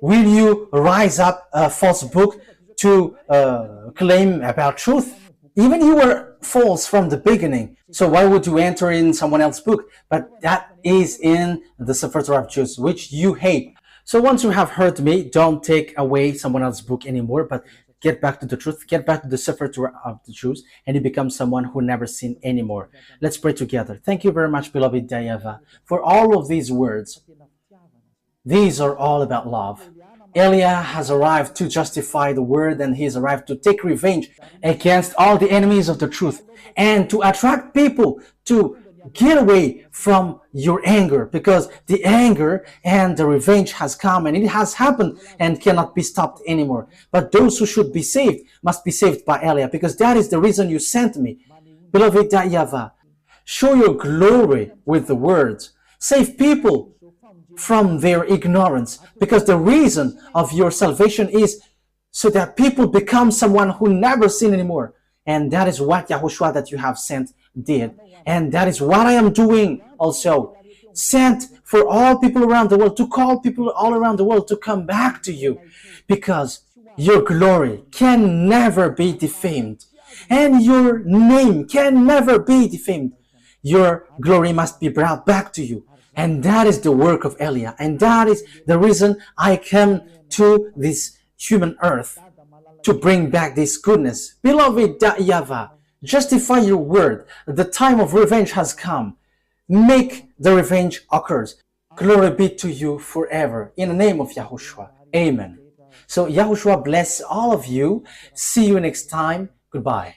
Will you rise up a false book to claim about truth? Even you were false from the beginning. So why would you enter in someone else's book? But that is in the Sefer Torah of Jews, which you hate. So once you have heard me, don't take away someone else's book anymore, but get back to the truth, get back to the Sefer Torah of the Jews, and you become someone who never sinned anymore. Let's pray together. Thank you very much, beloved YAHVAH, for all of these words. These are all about love. Eliah has arrived to justify the word, and he has arrived to take revenge against all the enemies of the truth and to attract people to get away from your anger, because the anger and the revenge has come and it has happened and cannot be stopped anymore. But those who should be saved must be saved by Eliah, because that is the reason you sent me. Beloved YAHVAH, show your glory with the words. Save people from their ignorance, because the reason of your salvation is so that people become someone who never sin anymore. And that is what YAHOSHUAH that you have sent did. And that is what I am doing also. Sent for all people around the world, to call people all around the world to come back to you, because your glory can never be defamed and your name can never be defamed. Your glory must be brought back to you. And that is the work of Eliah. And that is the reason I came to this human earth, to bring back this goodness. Beloved YAHVAH, justify your word. The time of revenge has come. Make the revenge occurs. Glory be to you forever. In the name of YAHOSHUAH. Amen. So YAHOSHUAH bless all of you. See you next time. Goodbye.